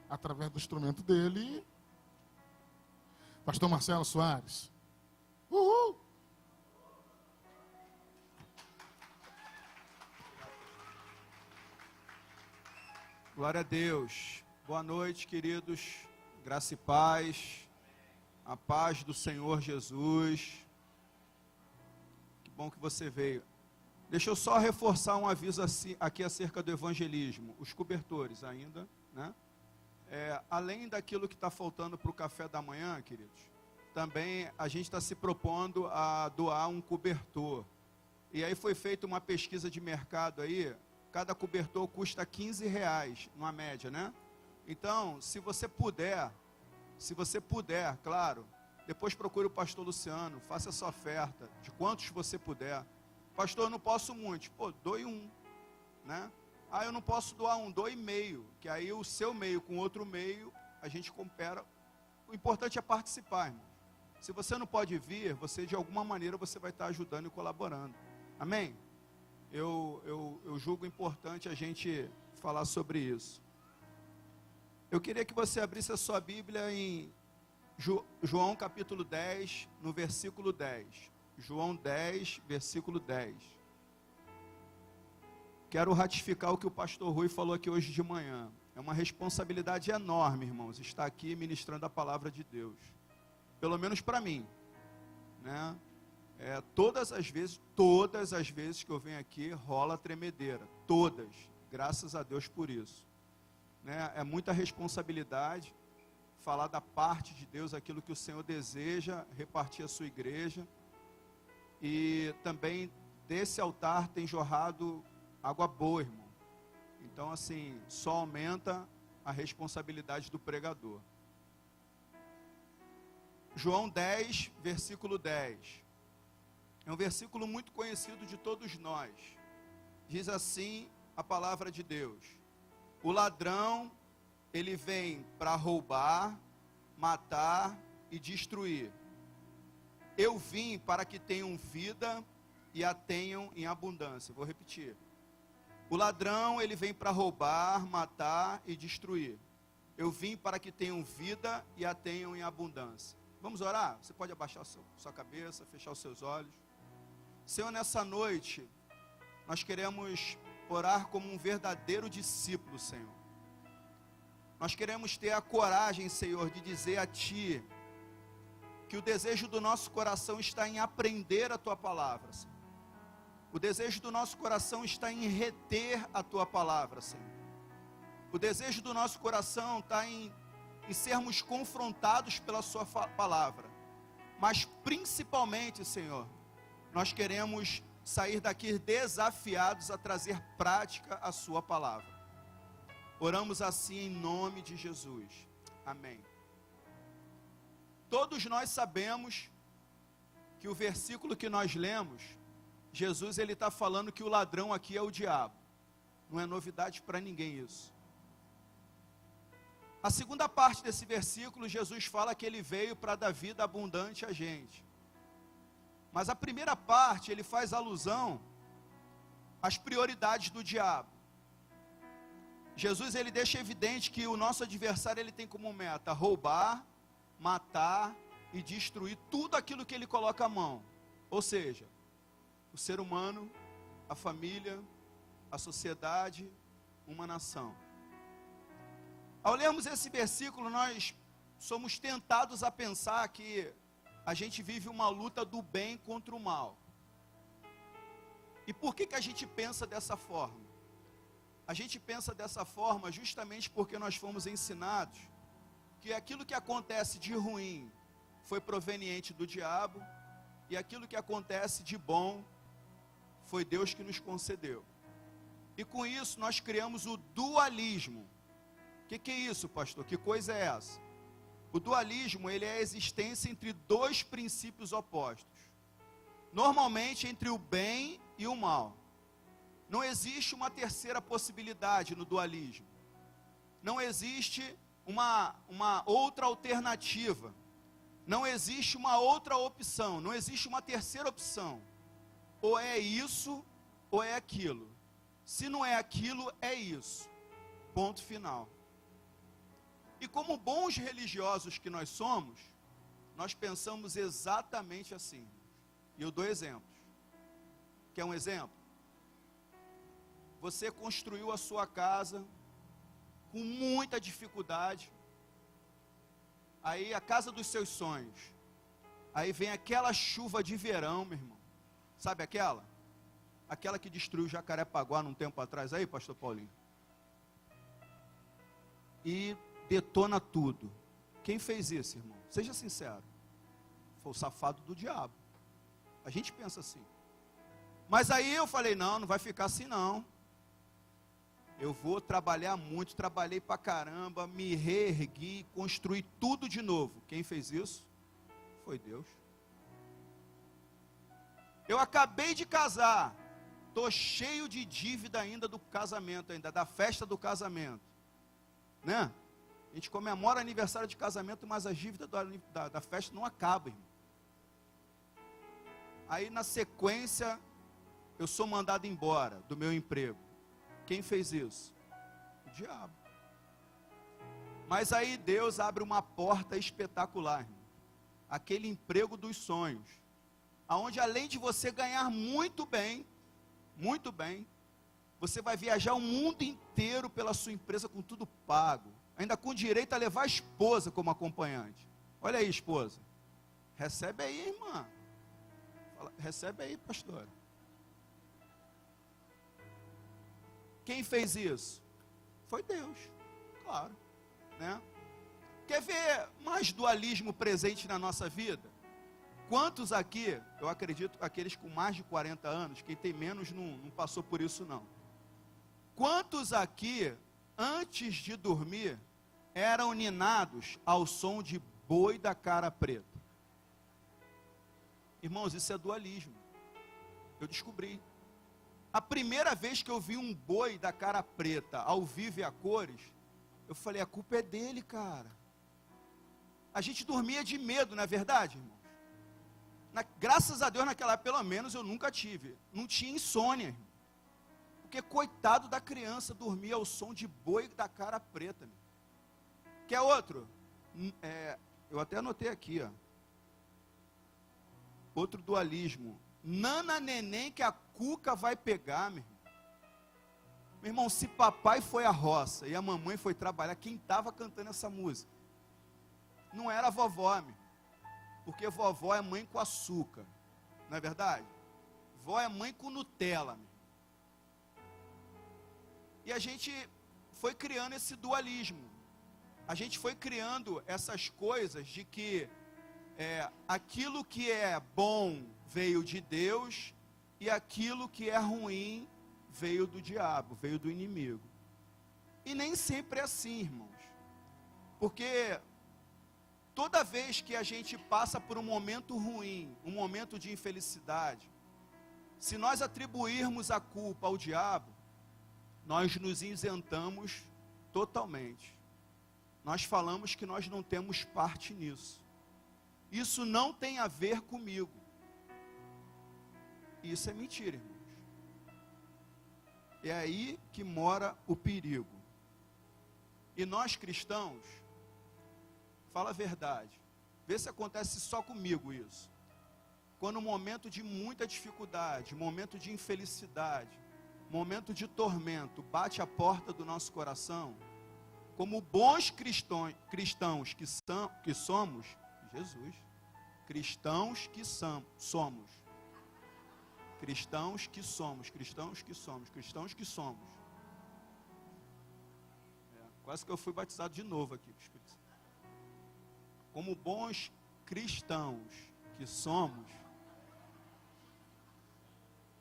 através do instrumento dele. Pastor Marcelo Soares. Uhul! Glória a Deus. Boa noite, queridos. Graça e paz. A paz do Senhor Jesus. Que bom que você veio. Deixa eu só reforçar um aviso aqui acerca do evangelismo. Os cobertores ainda, né? Além daquilo que está faltando para o café da manhã, queridos, também a gente está se propondo a doar um cobertor. E aí foi feita uma pesquisa de mercado aí, cada cobertor custa R$15, numa média, né? Então, se você puder, claro, depois procure o pastor Luciano, faça essa oferta, de quantos você puder. Pastor, eu não posso muito. Pô, doe um, né? Ah, eu não posso doar um, doe meio, que aí o seu meio com outro meio, a gente compara. O importante é participar, irmão. Se você não pode vir, você de alguma maneira você vai estar ajudando e colaborando. Amém? Eu julgo importante a gente falar sobre isso. Eu queria que você abrisse a sua Bíblia em João capítulo 10, no versículo 10. João 10, versículo 10. Quero ratificar o que o pastor Rui falou aqui hoje de manhã. É uma responsabilidade enorme, irmãos, estar aqui ministrando a palavra de Deus. Pelo menos para mim, né? Todas as vezes que eu venho aqui, rola tremedeira. Todas. Graças a Deus por isso. Né? É muita responsabilidade falar da parte de Deus, aquilo que o Senhor deseja, repartir a sua igreja. E também desse altar tem jorrado água boa, irmão. Então, assim, só aumenta a responsabilidade do pregador. João 10, versículo 10. É um versículo muito conhecido de todos nós. Diz assim a palavra de Deus: o ladrão, ele vem para roubar, matar e destruir. Eu vim para que tenham vida e a tenham em abundância. Vou repetir. O essa ele vem para roubar, matar e destruir. Eu vim para que tenham vida e a tenham em abundância. Vamos orar? Você pode abaixar sua cabeça, fechar os seus olhos. Senhor, nessa noite, nós queremos orar como um verdadeiro discípulo, Senhor. Nós queremos ter a coragem, Senhor, de dizer a Ti que o desejo do nosso coração está em aprender a Tua palavra, Senhor. O desejo do nosso coração está em reter a Tua palavra, Senhor. O desejo do nosso coração está em sermos confrontados pela Sua palavra. Mas principalmente, Senhor, nós queremos sair daqui desafiados a trazer prática a Sua palavra. Oramos assim em nome de Jesus. Amém. Todos nós sabemos que o versículo que nós lemos, Jesus ele está falando que o ladrão aqui é o diabo. Não é novidade para ninguém isso. A segunda parte desse versículo, Jesus fala que ele veio para dar vida abundante a gente. Mas a primeira parte, ele faz alusão às prioridades do diabo. Jesus, ele deixa evidente que o nosso adversário, ele tem como meta roubar, matar e destruir tudo aquilo que ele coloca a mão. Ou seja, o ser humano, a família, a sociedade, uma nação. Ao lermos esse versículo, nós somos tentados a pensar que a gente vive uma luta do bem contra o mal. E por que a gente pensa dessa forma? A gente pensa dessa forma justamente porque nós fomos ensinados que aquilo que acontece de ruim foi proveniente do diabo e aquilo que acontece de bom foi Deus que nos concedeu. E com isso nós criamos o dualismo. O que é isso, pastor? Que coisa é essa? O dualismo, ele é a existência entre dois princípios opostos. Normalmente entre o bem e o mal. Não existe uma terceira possibilidade no dualismo. Não existe uma outra alternativa. Não existe uma outra opção. Não existe uma terceira opção. Ou é isso, ou é aquilo. Se não é aquilo, é isso. Ponto final. E como bons religiosos que nós somos, nós pensamos exatamente assim. E eu dou exemplos. Quer um exemplo? Você construiu a sua casa com muita dificuldade. Aí a casa dos seus sonhos. Aí vem aquela chuva de verão, meu irmão. Sabe aquela? Aquela que destruiu Jacarepaguá num tempo atrás. Aí, pastor Paulinho. E detona tudo. Quem fez isso, irmão? Seja sincero. Foi o safado do diabo. A gente pensa assim. Mas aí eu falei, não vai ficar assim não. Eu vou trabalhar muito, trabalhei pra caramba, me reergui, construí tudo de novo. Quem fez isso? Foi Deus. Eu acabei de casar, tô cheio de dívida ainda do casamento, ainda da festa do casamento, né? A gente comemora aniversário de casamento, mas a dívida da festa não acaba, irmão. Aí na sequência, eu sou mandado embora do meu emprego. Quem fez isso? O diabo. Mas aí Deus abre uma porta espetacular, irmão. Aquele emprego dos sonhos, aonde além de você ganhar muito bem, você vai viajar o mundo inteiro pela sua empresa com tudo pago, ainda com direito a levar a esposa como acompanhante. Olha aí, esposa, recebe aí, irmã. Fala, recebe aí, pastora. Quem fez isso? Foi Deus, claro, né? Quer ver mais dualismo presente na nossa vida? Quantos aqui, eu acredito, aqueles com mais de 40 anos, quem tem menos não passou por isso não. Quantos aqui, antes de dormir, eram ninados ao som de boi da cara preta? Irmãos, isso é dualismo. Eu descobri. A primeira vez que eu vi um boi da cara preta, ao vivo e a cores, eu falei, a culpa é dele, cara. A gente dormia de medo, não é verdade, irmão? Graças a Deus, naquela época, pelo menos, eu nunca tive. Não tinha insônia, irmão. Porque coitado da criança, dormia ao som de boi da cara preta. Meu. Quer outro? Eu até anotei aqui, ó. Outro dualismo. Nana neném que a cuca vai pegar, meu irmão. Meu irmão, se papai foi à roça e a mamãe foi trabalhar, quem estava cantando essa música? Não era a vovó, meu. Porque vovó é mãe com açúcar, não é verdade? Vó é mãe com Nutella, meu. E a gente foi criando esse dualismo. A gente foi criando essas coisas de que aquilo que é bom veio de Deus e aquilo que é ruim veio do diabo, veio do inimigo. E nem sempre é assim, irmãos. Porque toda vez que a gente passa por um momento ruim, um momento de infelicidade, se nós atribuirmos a culpa ao diabo, nós nos isentamos totalmente. Nós falamos que nós não temos parte nisso. Isso não tem a ver comigo. Isso é mentira, irmãos. É aí que mora o perigo. E nós cristãos, fala a verdade, vê se acontece só comigo isso. Quando um momento de muita dificuldade, momento de infelicidade, momento de tormento bate a porta do nosso coração, como bons cristãos que somos, Jesus, cristãos que somos, quase que eu fui batizado de novo aqui. Como bons cristãos que somos,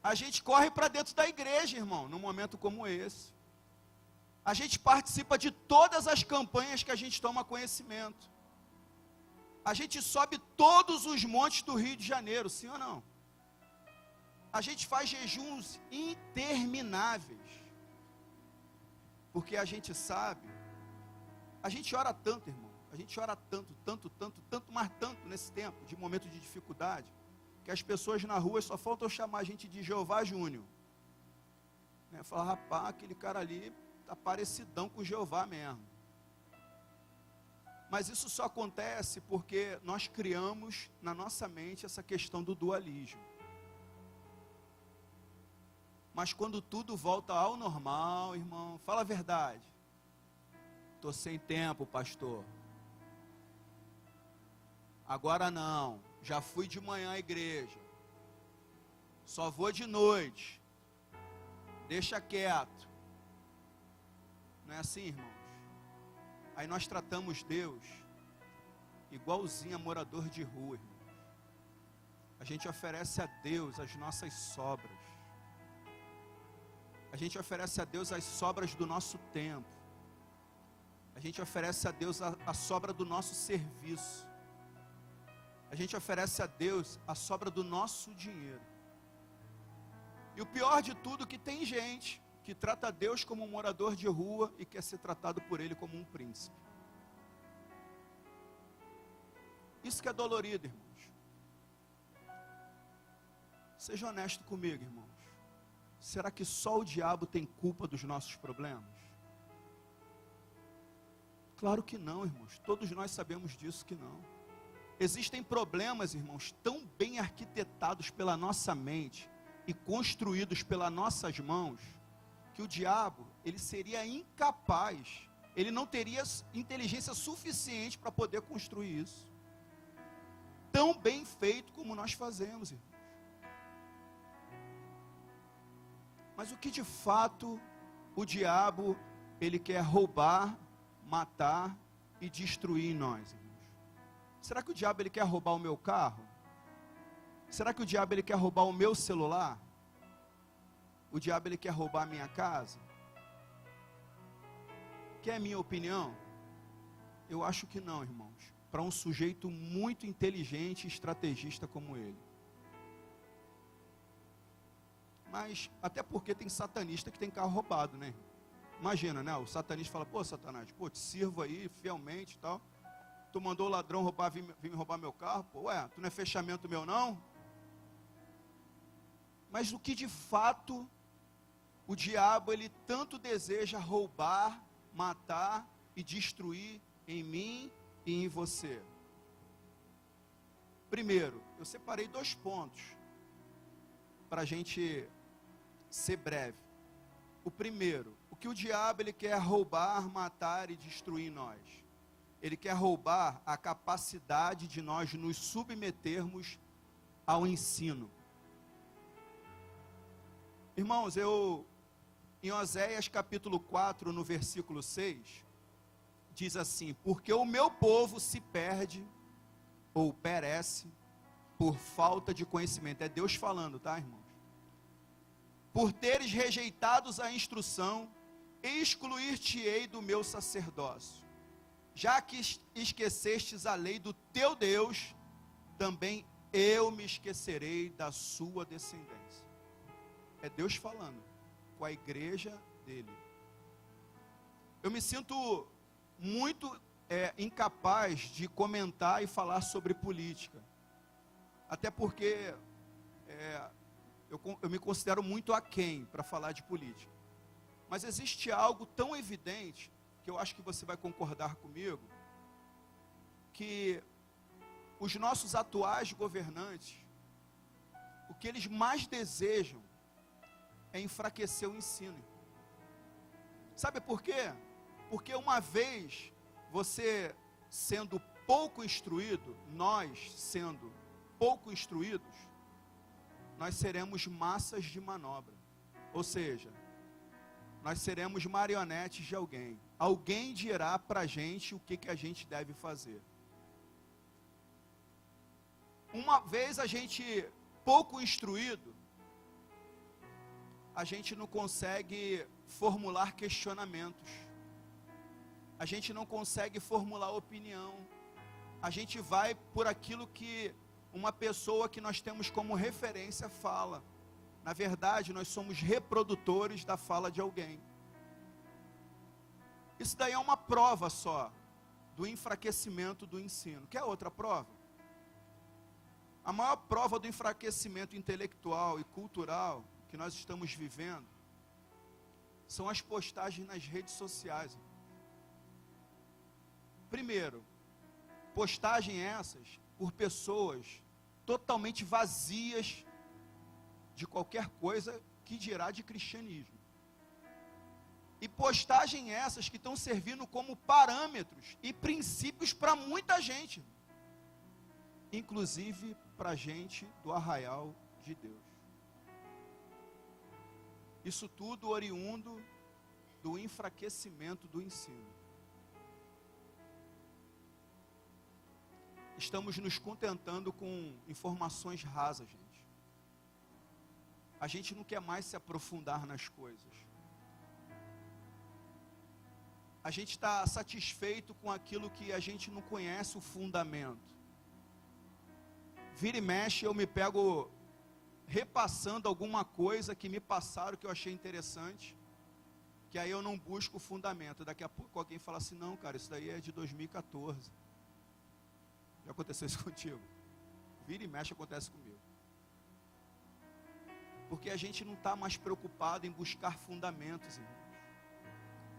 a gente corre para dentro da igreja, irmão, num momento como esse. A gente participa de todas as campanhas que a gente toma conhecimento. A gente sobe todos os montes do Rio de Janeiro, sim ou não? A gente faz jejuns intermináveis. Porque a gente sabe, a gente ora tanto, irmão. A gente ora tanto, mas tanto nesse tempo de momento de dificuldade, que as pessoas na rua só faltam chamar a gente de Jeová Júnior. Falar, rapaz, aquele cara ali está parecidão com Jeová mesmo. Mas isso só acontece porque nós criamos na nossa mente essa questão do dualismo. Mas quando tudo volta ao normal, irmão, fala a verdade. Estou sem tempo, pastor. Agora não, já fui de manhã à igreja. Só vou de noite. Deixa quieto. Não é assim, irmãos? Aí nós tratamos Deus igualzinho a morador de rua, irmãos. A gente oferece a Deus as nossas sobras. A gente oferece a Deus as sobras do nosso tempo. A gente oferece a Deus a sobra do nosso serviço. A gente oferece a Deus a sobra do nosso dinheiro. E o pior de tudo é que tem gente que trata Deus como um morador de rua e quer ser tratado por Ele como um príncipe. Isso que é dolorido, irmãos. Seja honesto comigo, irmãos. Será que só o diabo tem culpa dos nossos problemas? Claro que não, irmãos. Todos nós sabemos disso que não. Existem problemas, irmãos, tão bem arquitetados pela nossa mente e construídos pelas nossas mãos, que o diabo, ele seria incapaz, ele não teria inteligência suficiente para poder construir isso. Tão bem feito como nós fazemos, irmãos. Mas o que de fato o diabo, ele quer roubar, matar e destruir em nós, irmãos? Será que o diabo, ele quer roubar o meu carro? Será que o diabo, ele quer roubar o meu celular? O diabo, ele quer roubar a minha casa? Quer a minha opinião? Eu acho que não, irmãos. Para um sujeito muito inteligente e estrategista como ele. Mas, até porque tem satanista que tem carro roubado, né? Imagina, né? O satanista fala, pô, Satanás, pô, te sirvo aí fielmente e tal. Tu mandou o ladrão roubar, vir me roubar meu carro? Pô, ué, tu não é fechamento meu, não? Mas o que de fato o diabo, ele tanto deseja roubar, matar e destruir em mim e em você? Primeiro, eu separei 2 pontos para a gente ser breve. O primeiro, o que o diabo, ele quer roubar, matar e destruir em nós? Ele quer roubar a capacidade de nós nos submetermos ao ensino. Irmãos, em Oséias capítulo 4, no versículo 6, diz assim: porque o meu povo se perde ou perece por falta de conhecimento. É Deus falando, tá, irmãos? Por teres rejeitados a instrução, excluir-te-ei do meu sacerdócio. Já que esquecestes a lei do teu Deus, também eu me esquecerei da sua descendência. É Deus falando com a igreja dele. Eu me sinto muito incapaz de comentar e falar sobre política. Até porque eu me considero muito aquém para falar de política. Mas existe algo tão evidente, que eu acho que você vai concordar comigo, que os nossos atuais governantes, o que eles mais desejam é enfraquecer o ensino. Sabe por quê? Porque uma vez você sendo pouco instruído, nós sendo pouco instruídos, nós seremos massas de manobra. Ou seja, nós seremos marionetes de alguém. Alguém dirá para a gente o que a gente deve fazer. Uma vez a gente pouco instruído, a gente não consegue formular questionamentos. A gente não consegue formular opinião. A gente vai por aquilo que uma pessoa que nós temos como referência fala. Na verdade, nós somos reprodutores da fala de alguém. Isso daí é uma prova só do enfraquecimento do ensino. Quer outra prova? A maior prova do enfraquecimento intelectual e cultural que nós estamos vivendo são as postagens nas redes sociais. Primeiro, Postagem essas por pessoas totalmente vazias de qualquer coisa, que dirá de cristianismo. E postagem essas que estão servindo como parâmetros e princípios para muita gente, inclusive para a gente do arraial de Deus. Isso tudo oriundo do enfraquecimento do ensino. Estamos nos contentando com informações rasas, gente. A gente não quer mais se aprofundar nas coisas. A gente está satisfeito com aquilo que a gente não conhece o fundamento. Vira e mexe, eu me pego repassando alguma coisa que me passaram, que eu achei interessante, que aí eu não busco o fundamento. Daqui a pouco alguém fala assim, não, cara, isso daí é de 2014. Já aconteceu isso contigo? Vira e mexe, acontece comigo. Porque a gente não está mais preocupado em buscar fundamentos, irmãos.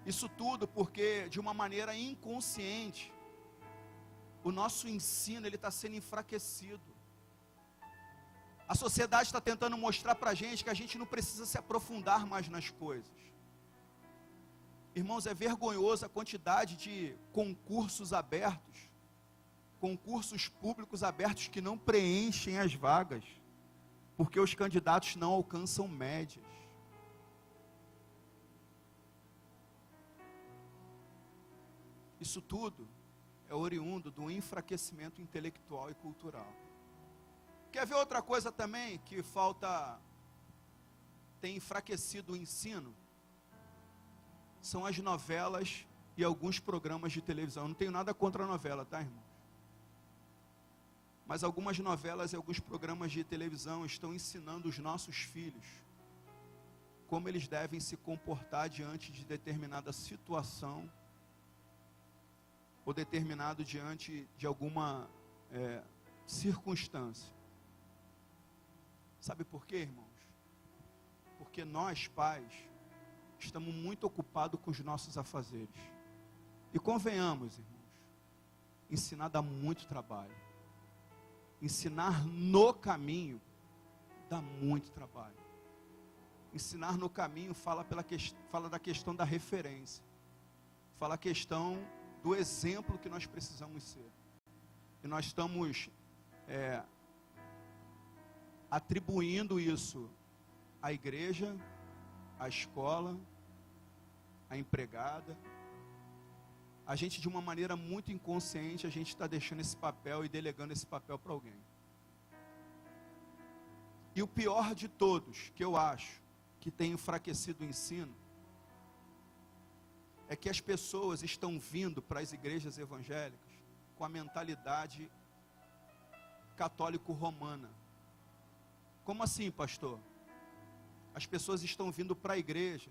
Isso tudo porque, de uma maneira inconsciente, o nosso ensino está sendo enfraquecido. A sociedade está tentando mostrar para a gente não precisa se aprofundar mais nas coisas. Irmãos, é vergonhoso a quantidade de concursos abertos, concursos públicos abertos que não preenchem as vagas, porque os candidatos não alcançam médias. Isso tudo é oriundo do enfraquecimento intelectual e cultural. Quer ver outra coisa também que tem enfraquecido o ensino? São as novelas e alguns programas de televisão. Eu não tenho nada contra a novela, tá, irmão? Mas algumas novelas e alguns programas de televisão estão ensinando os nossos filhos como eles devem se comportar diante de determinada situação ou determinado diante de alguma circunstância. Sabe por quê, irmãos? Porque nós, pais, estamos muito ocupados com os nossos afazeres. E convenhamos, irmãos, ensinar dá muito trabalho. Ensinar no caminho dá muito trabalho. Ensinar no caminho fala da questão da referência. Fala a questão do exemplo que nós precisamos ser. E nós estamos atribuindo isso à igreja, à escola, à empregada. A gente, de uma maneira muito inconsciente, a gente está deixando esse papel e delegando esse papel para alguém. E o pior de todos, que eu acho, que tem enfraquecido o ensino, é que as pessoas estão vindo para as igrejas evangélicas com a mentalidade católico-romana. Como assim, pastor? As pessoas estão vindo para a igreja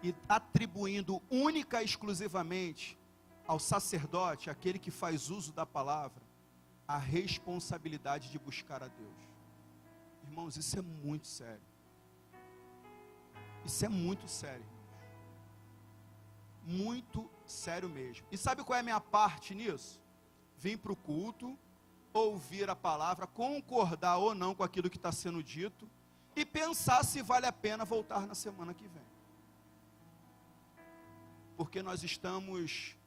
e atribuindo única e exclusivamente ao sacerdote, aquele que faz uso da palavra, a responsabilidade de buscar a Deus. Irmãos, isso é muito sério. Isso é muito sério, irmãos. Muito sério mesmo. E sabe qual é a minha parte nisso? Vim para o culto, ouvir a palavra, concordar ou não com aquilo que está sendo dito, e pensar se vale a pena voltar na semana que vem. Porque nós estamos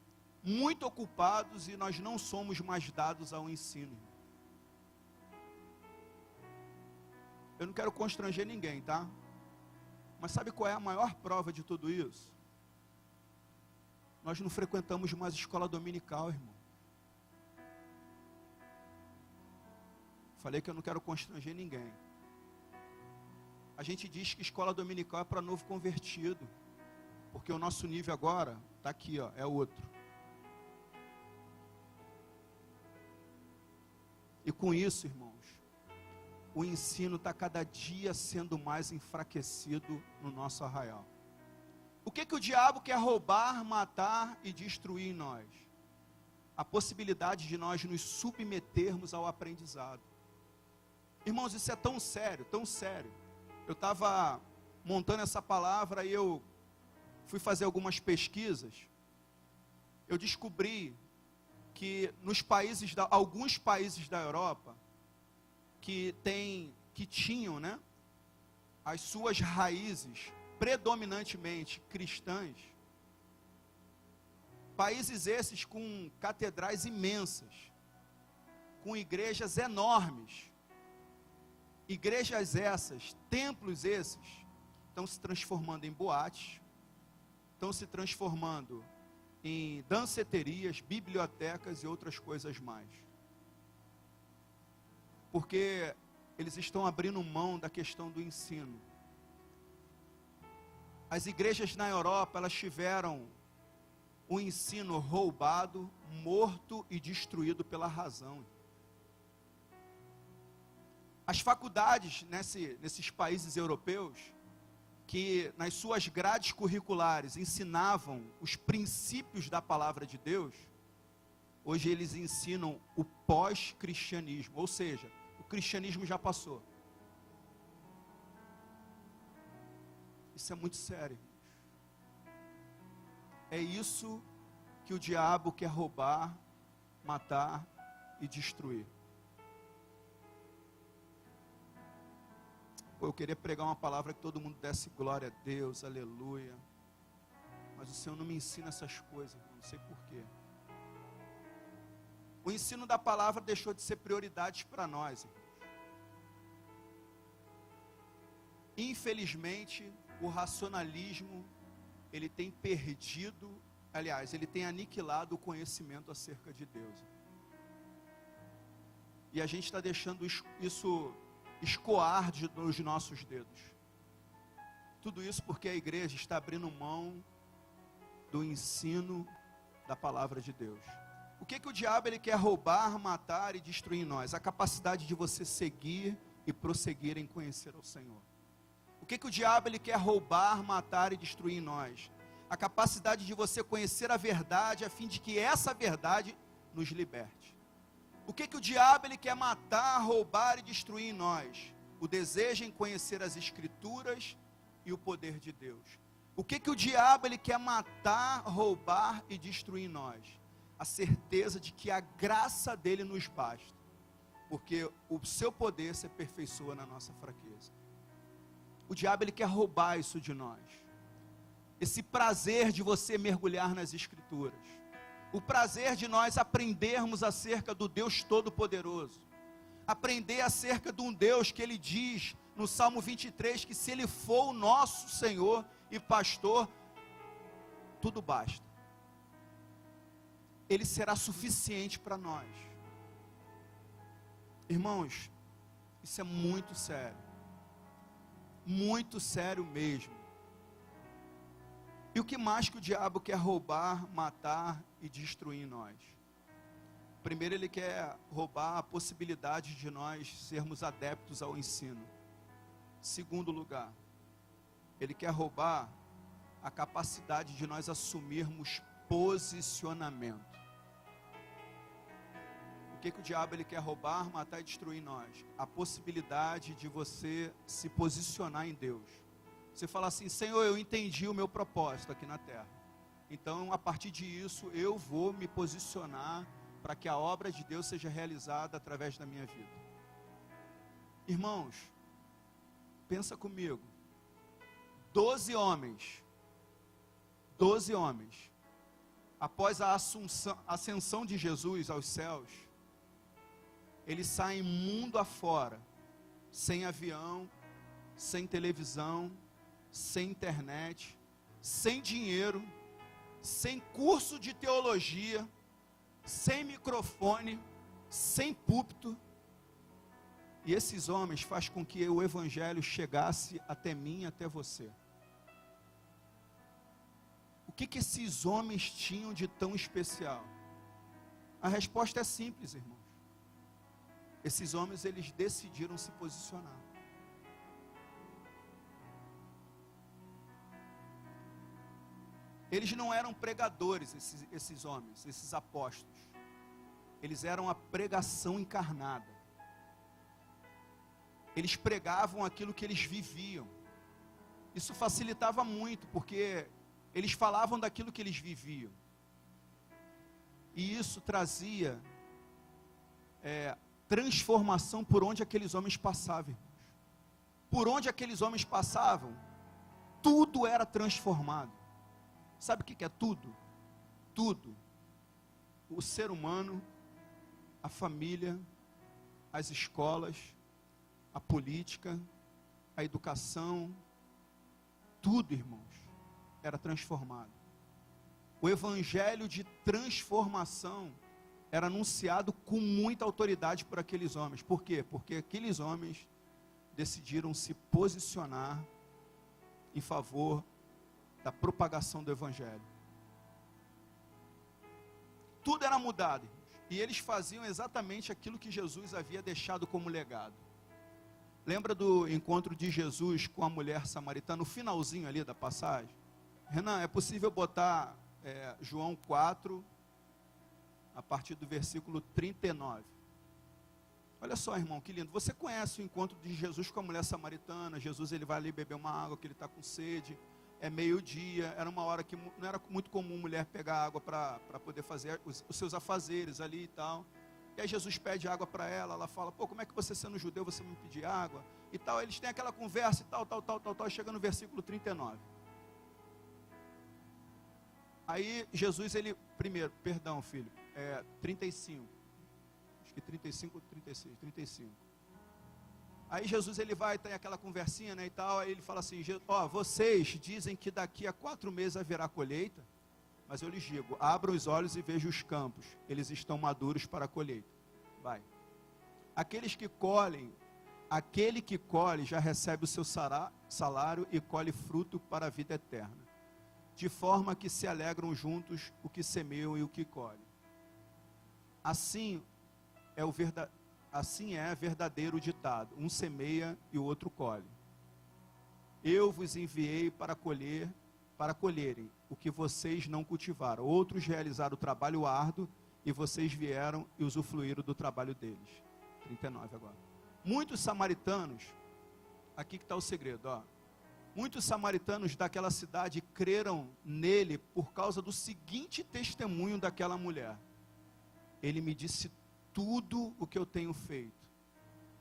muito ocupados e nós não somos mais dados ao ensino. Eu não quero constranger ninguém, tá? Mas sabe qual é a maior prova de tudo isso? Nós não frequentamos mais escola dominical, irmão. Falei que eu não quero constranger ninguém. A gente diz que escola dominical é para novo convertido. Porque o nosso nível agora está aqui, ó, é outro. E com isso, irmãos, o ensino está cada dia sendo mais enfraquecido no nosso arraial. O que o diabo quer roubar, matar e destruir em nós? A possibilidade de nós nos submetermos ao aprendizado. Irmãos, isso é tão sério, tão sério. Eu estava montando essa palavra e eu fui fazer algumas pesquisas. Eu descobri que alguns países da Europa que tinham, né, as suas raízes predominantemente cristãs, países esses com catedrais imensas, com igrejas enormes, igrejas essas, templos esses, estão se transformando em boates, estão se transformando em danceterias, bibliotecas e outras coisas mais. Porque eles estão abrindo mão da questão do ensino. As igrejas na Europa, elas tiveram o ensino roubado, morto e destruído pela razão. As faculdades nesses países europeus, que nas suas grades curriculares ensinavam os princípios da palavra de Deus, hoje eles ensinam o pós-cristianismo, ou seja, o cristianismo já passou. Isso é muito sério. É isso que o diabo quer roubar, matar e destruir. Eu queria pregar uma palavra que todo mundo desse glória a Deus, aleluia. Mas o Senhor não me ensina essas coisas, não sei porquê. O ensino da palavra deixou de ser prioridade para nós, irmãos. Infelizmente, o racionalismo, ele tem perdido, aliás, ele tem aniquilado o conhecimento acerca de Deus. E a gente está deixando isso escoar nos nossos dedos. Tudo isso porque a igreja está abrindo mão do ensino da palavra de Deus. O que o diabo ele quer roubar, matar e destruir em nós? A capacidade de você seguir e prosseguir em conhecer ao Senhor. O que o diabo ele quer roubar, matar e destruir em nós? A capacidade de você conhecer a verdade, a fim de que essa verdade nos liberte. O que o diabo ele quer matar, roubar e destruir em nós? O desejo em conhecer as Escrituras e o poder de Deus. O que o diabo ele quer matar, roubar e destruir em nós? A certeza de que a graça dele nos basta, porque o seu poder se aperfeiçoa na nossa fraqueza. O diabo ele quer roubar isso de nós. Esse prazer de você mergulhar nas Escrituras. O prazer de nós aprendermos acerca do Deus Todo-Poderoso. Aprender acerca de um Deus que ele diz no Salmo 23, que se ele for o nosso Senhor e pastor, tudo basta. Ele será suficiente para nós. Irmãos, isso é muito sério. Muito sério mesmo. E o que mais que o diabo quer roubar, matar e destruir em nós? Primeiro, ele quer roubar a possibilidade de nós sermos adeptos ao ensino. Segundo lugar, ele quer roubar a capacidade de nós assumirmos posicionamento. O que o diabo ele quer roubar, matar e destruir em nós? A possibilidade de você se posicionar em Deus. Você fala assim: Senhor, eu entendi o meu propósito aqui na terra. Então, a partir disso, eu vou me posicionar para que a obra de Deus seja realizada através da minha vida. Irmãos, pensa comigo. 12 homens, após a ascensão de Jesus aos céus, eles saem mundo afora, sem avião, sem televisão, sem internet, sem dinheiro, sem curso de teologia, sem microfone, sem púlpito. E esses homens fazem com que o evangelho chegasse até mim, até você. O que esses homens tinham de tão especial? A resposta é simples, irmãos. Esses homens, eles decidiram se posicionar. Eles não eram pregadores, esses homens, esses apóstolos. Eles eram a pregação encarnada. Eles pregavam aquilo que eles viviam. Isso facilitava muito, porque eles falavam daquilo que eles viviam. E isso trazia transformação por onde aqueles homens passavam, irmãos. Por onde aqueles homens passavam, tudo era transformado. Sabe o que é tudo? Tudo. O ser humano, a família, as escolas, a política, a educação, tudo, irmãos, era transformado. O evangelho de transformação era anunciado com muita autoridade por aqueles homens. Por quê? Porque aqueles homens decidiram se posicionar em favor da propagação do evangelho. Tudo era mudado, irmãos, e eles faziam exatamente aquilo que Jesus havia deixado como legado. Lembra do encontro de Jesus com a mulher samaritana, no finalzinho ali da passagem? Renan, é possível botar João 4, a partir do versículo 39. Olha só, irmão, que lindo. Você conhece o encontro de Jesus com a mulher samaritana? Jesus, ele vai ali beber uma água, que ele está com sede. É meio-dia, era uma hora que não era muito comum mulher pegar água para poder fazer os seus afazeres ali e tal. E aí Jesus pede água para ela fala, pô, como é que você sendo judeu, você me pedir água? E tal, eles têm aquela conversa e tal, chega no versículo 39. Aí Jesus, ele, primeiro, perdão filho, 35, acho que 35 ou 36, 35. Aí Jesus, ele vai, tem aquela conversinha, né, e tal, aí ele fala assim, vocês dizem que daqui a 4 meses haverá colheita, mas eu lhes digo, abram os olhos e vejam os campos, eles estão maduros para a colheita. Vai. Aquele que colhe já recebe o seu salário e colhe fruto para a vida eterna, de forma que se alegram juntos o que semeiam e o que colhem. Assim é verdadeiro ditado, um semeia e o outro colhe. Eu vos enviei para colherem o que vocês não cultivaram. Outros realizaram o trabalho árduo e vocês vieram e usufruíram do trabalho deles. 39 agora. Muitos samaritanos, aqui que está o segredo, ó. Muitos samaritanos daquela cidade creram nele por causa do seguinte testemunho daquela mulher. Ele me disse tudo o que eu tenho feito.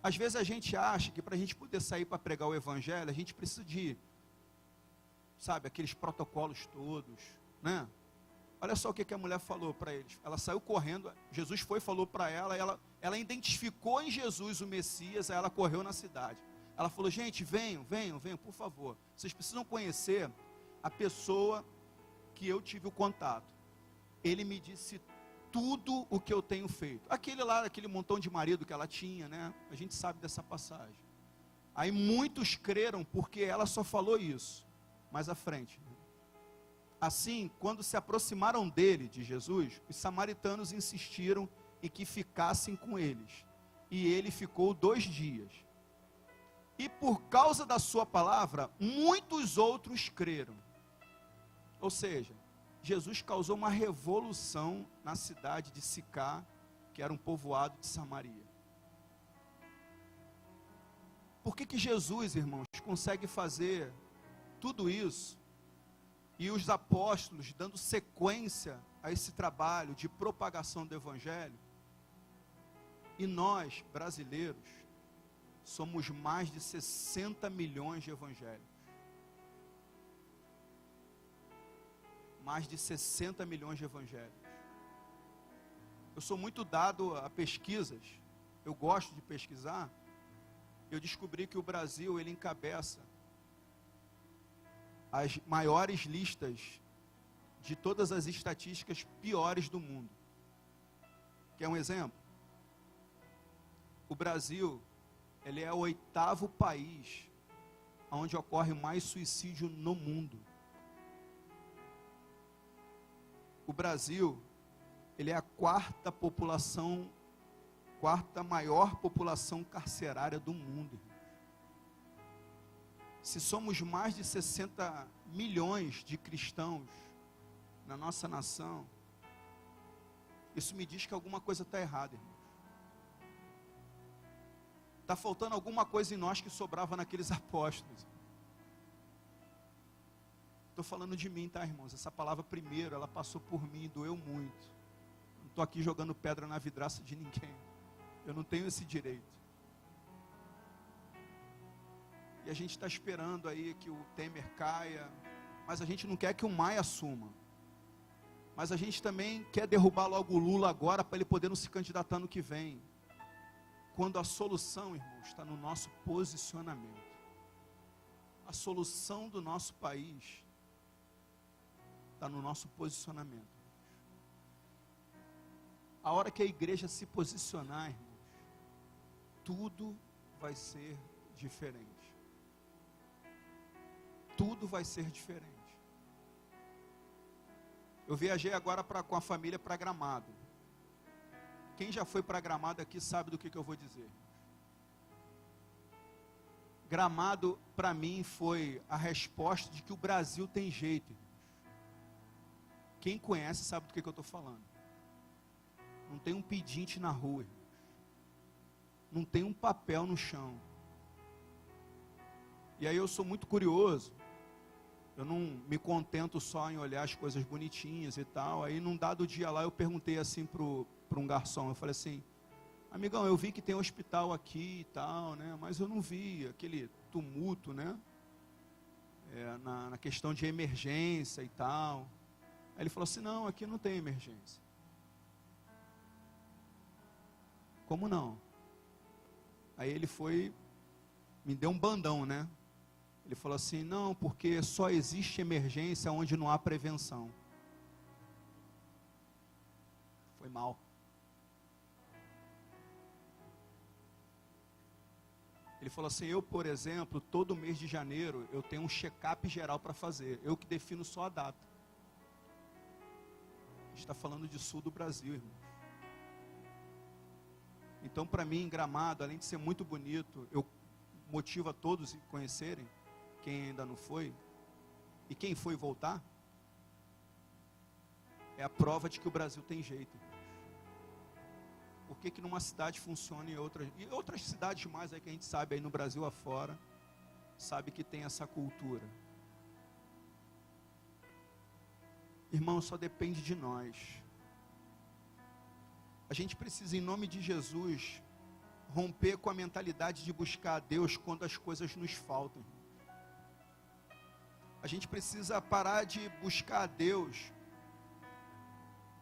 Às vezes a gente acha que para a gente poder sair para pregar o evangelho, a gente precisa de, sabe, aqueles protocolos todos, né? Olha só o que a mulher falou para eles. Ela saiu correndo, Jesus foi e falou para ela, ela identificou em Jesus o Messias, aí ela correu na cidade. Ela falou, gente, venham, por favor. Vocês precisam conhecer a pessoa que eu tive o contato. Ele me disse tudo o que eu tenho feito. Aquele montão de marido que ela tinha, né? A gente sabe dessa passagem. Aí muitos creram porque ela só falou isso. Mais à frente. Assim, quando se aproximaram dele, de Jesus, os samaritanos insistiram em que ficassem com eles. E ele ficou 2 dias. E por causa da sua palavra, muitos outros creram. Ou seja, Jesus causou uma revolução na cidade de Sicá, que era um povoado de Samaria. Por que Jesus, irmãos, consegue fazer tudo isso? E os apóstolos dando sequência a esse trabalho de propagação do evangelho? E nós, brasileiros, somos mais de 60 milhões de evangélicos. Mais de 60 milhões de evangélicos. Eu sou muito dado a pesquisas, eu gosto de pesquisar. Eu descobri que o Brasil, ele encabeça as maiores listas de todas as estatísticas piores do mundo. Quer um exemplo? O Brasil, ele é o 8º país onde ocorre mais suicídio no mundo. O Brasil, ele é a 4ª maior população carcerária do mundo. Se somos mais de 60 milhões de cristãos na nossa nação, isso me diz que alguma coisa está errada, irmãos. Está faltando alguma coisa em nós que sobrava naqueles apóstolos. Estou falando de mim, tá, irmãos? Essa palavra primeiro, ela passou por mim e doeu muito. Não estou aqui jogando pedra na vidraça de ninguém. Eu não tenho esse direito. E a gente está esperando aí que o Temer caia, mas a gente não quer que o Maia assuma. Mas a gente também quer derrubar logo o Lula agora, para ele poder não se candidatar no que vem. Quando a solução, irmãos, está no nosso posicionamento. A solução do nosso país está no nosso posicionamento. A hora que a igreja se posicionar, irmãos, tudo vai ser diferente. Tudo vai ser diferente. Eu viajei agora com a família para Gramado. Quem já foi para Gramado aqui sabe do que eu vou dizer. Gramado, para mim, foi a resposta de que o Brasil tem jeito. Quem conhece sabe do que eu estou falando. Não tem um pedinte na rua. Não tem um papel no chão. E aí eu sou muito curioso. Eu não me contento só em olhar as coisas bonitinhas e tal. Aí num dado dia lá eu perguntei assim para um garçom. Eu falei assim: amigão, eu vi que tem um hospital aqui e tal, né? Mas eu não vi aquele tumulto, né? Na questão de emergência e tal. Aí ele falou assim: não, aqui não tem emergência. Como não? Aí ele foi, me deu um bandão, né? Ele falou assim: não, porque só existe emergência onde não há prevenção. Foi mal. Ele falou assim: eu, por exemplo, todo mês de janeiro, eu tenho um check-up geral para fazer. Eu que defino só a data. A gente está falando de sul do Brasil, irmão. Então, para mim, Gramado, além de ser muito bonito, eu motivo a todos a conhecerem, quem ainda não foi, e quem foi voltar, é a prova de que o Brasil tem jeito. Por que numa cidade funciona e outras cidades mais aí que a gente sabe aí no Brasil afora, sabe que tem essa cultura. Irmão, só depende de nós. A gente precisa, em nome de Jesus, romper com a mentalidade de buscar a Deus quando as coisas nos faltam. A gente precisa parar de buscar a Deus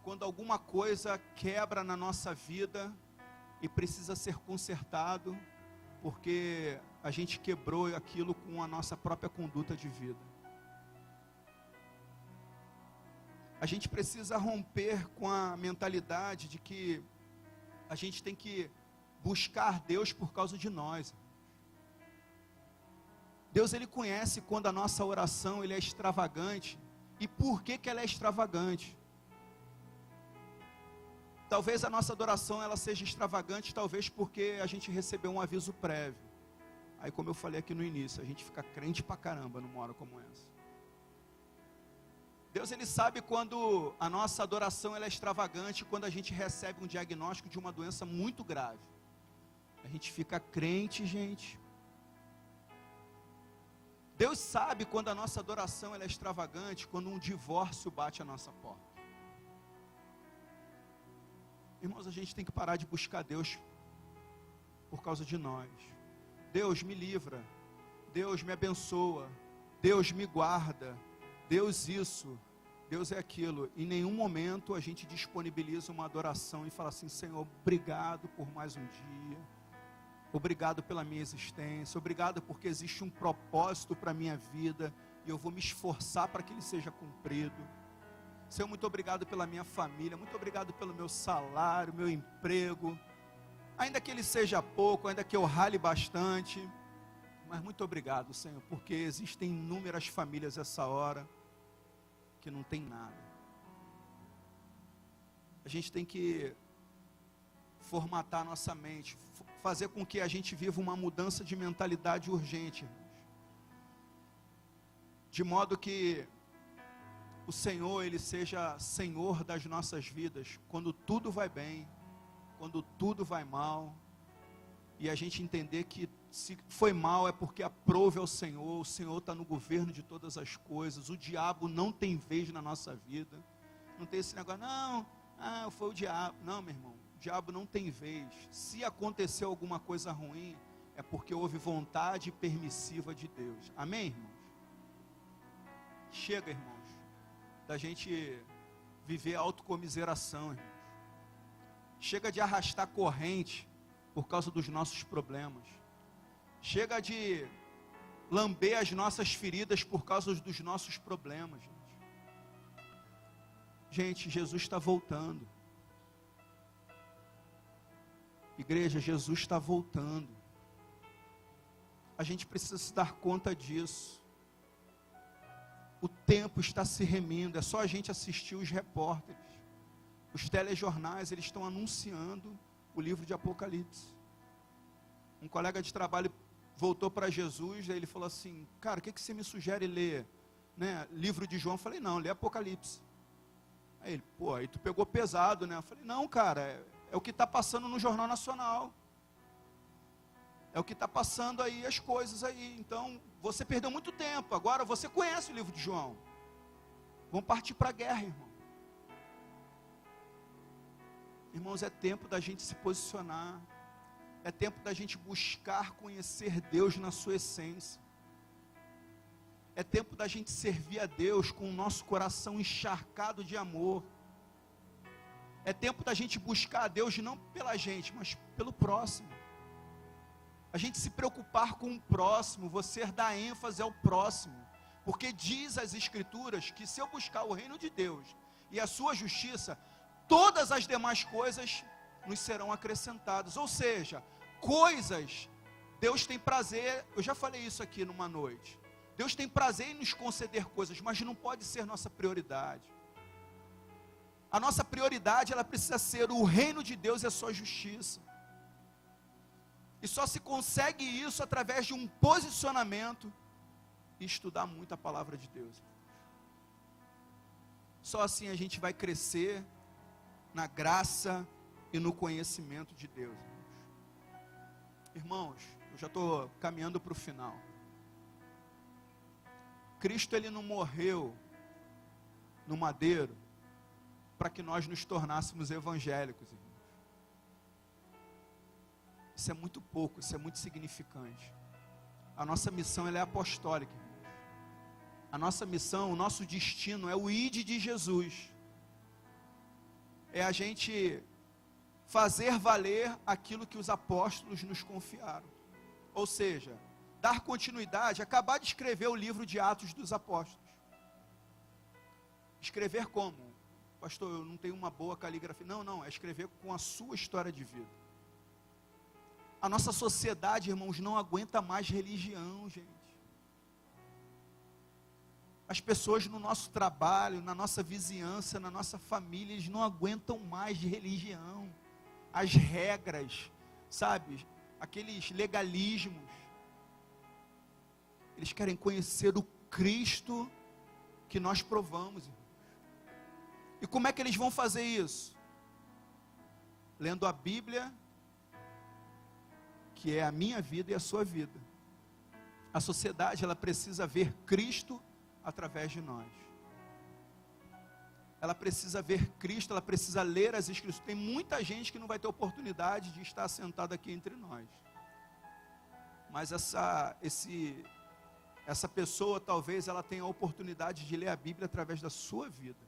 quando alguma coisa quebra na nossa vida e precisa ser consertado, porque a gente quebrou aquilo com a nossa própria conduta de vida. A gente precisa romper com a mentalidade de que a gente tem que buscar Deus por causa de nós. Deus, Ele conhece quando a nossa oração é extravagante. E por que ela é extravagante? Talvez a nossa adoração ela seja extravagante, talvez porque a gente recebeu um aviso prévio. Aí, como eu falei aqui no início, a gente fica crente pra caramba numa hora como essa. Deus, Ele sabe quando a nossa adoração ela é extravagante, quando a gente recebe um diagnóstico de uma doença muito grave. A gente fica crente, gente. Deus sabe quando a nossa adoração ela é extravagante, quando um divórcio bate a nossa porta. Irmãos, a gente tem que parar de buscar Deus por causa de nós. Deus me livra, Deus me abençoa, Deus me guarda, Deus isso, Deus é aquilo. Em nenhum momento a gente disponibiliza uma adoração e fala assim: Senhor, obrigado por mais um dia, obrigado pela minha existência, obrigado porque existe um propósito para a minha vida e eu vou me esforçar para que ele seja cumprido. Senhor, muito obrigado pela minha família, muito obrigado pelo meu salário, meu emprego, ainda que ele seja pouco, ainda que eu rale bastante, mas muito obrigado, Senhor, porque existem inúmeras famílias essa hora que não tem nada. A gente tem que formatar a nossa mente, fazer com que a gente viva uma mudança de mentalidade urgente, irmãos. De modo que o Senhor, Ele seja Senhor das nossas vidas, quando tudo vai bem, quando tudo vai mal, e a gente entender que se foi mal é porque aprove ao Senhor, o Senhor está no governo de todas as coisas, o diabo não tem vez na nossa vida, não tem esse negócio, não, Ah, foi o diabo. Não, meu irmão, o diabo não tem vez. Se aconteceu alguma coisa ruim, é porque houve vontade permissiva de Deus. Amém, irmãos? Chega, irmãos, da gente viver autocomiseração, irmãos. Chega de arrastar corrente por causa dos nossos problemas. Chega de lamber as nossas feridas por causa dos nossos problemas, gente. Gente, Jesus está voltando. Igreja, Jesus está voltando. A gente precisa se dar conta disso. O tempo está se remindo. É só a gente assistir os repórteres. Os telejornais, eles estão anunciando o livro de Apocalipse. Um colega de trabalho voltou para Jesus, aí ele falou assim, cara, o que você me sugere ler? Né? Livro de João. Eu falei, não, lê Apocalipse. Aí ele, pô, aí tu pegou pesado, né? Eu falei, não, cara, é o que está passando no Jornal Nacional. É o que está passando aí, as coisas aí. Então, você perdeu muito tempo. Agora, você conhece o livro de João. Vamos partir para a guerra, irmão. Irmãos, é tempo da gente se posicionar. É tempo da gente buscar conhecer Deus na sua essência. É tempo da gente servir a Deus com o nosso coração encharcado de amor. É tempo da gente buscar a Deus não pela gente, mas pelo próximo. A gente se preocupar com o próximo, você dar ênfase ao próximo. Porque diz as Escrituras que se eu buscar o reino de Deus e a sua justiça, todas as demais coisas nos serão acrescentadas. Ou seja, coisas, Deus tem prazer, eu já falei isso aqui numa noite. Deus tem prazer em nos conceder coisas, mas não pode ser nossa prioridade. A nossa prioridade, ela precisa ser o reino de Deus e a sua justiça. E só se consegue isso através de um posicionamento e estudar muito a palavra de Deus. Só assim a gente vai crescer na graça e no conhecimento de Deus. Irmãos, eu já estou caminhando para o final. Cristo, ele não morreu no madeiro para que nós nos tornássemos evangélicos, irmãos. Isso é muito pouco, isso é muito significante. A nossa missão, ela é apostólica, irmãos. A nossa missão, o nosso destino é o ide de Jesus. É a gente fazer valer aquilo que os apóstolos nos confiaram. Ou seja, dar continuidade, acabar de escrever o livro de Atos dos Apóstolos. Escrever como? Pastor, eu não tenho uma boa caligrafia. Não, é escrever com a sua história de vida. A nossa sociedade, irmãos, não aguenta mais religião, gente. As pessoas no nosso trabalho, na nossa vizinhança, na nossa família, eles não aguentam mais de religião. As regras, sabe? Aqueles legalismos. Eles querem conhecer o Cristo que nós provamos, irmãos. E como é que eles vão fazer isso? Lendo a Bíblia, que é a minha vida e a sua vida. A sociedade, ela precisa ver Cristo através de nós. Ela precisa ver Cristo, ela precisa ler as Escrituras. Tem muita gente que não vai ter oportunidade de estar sentado aqui entre nós. Mas essa pessoa, talvez, ela tenha a oportunidade de ler a Bíblia através da sua vida.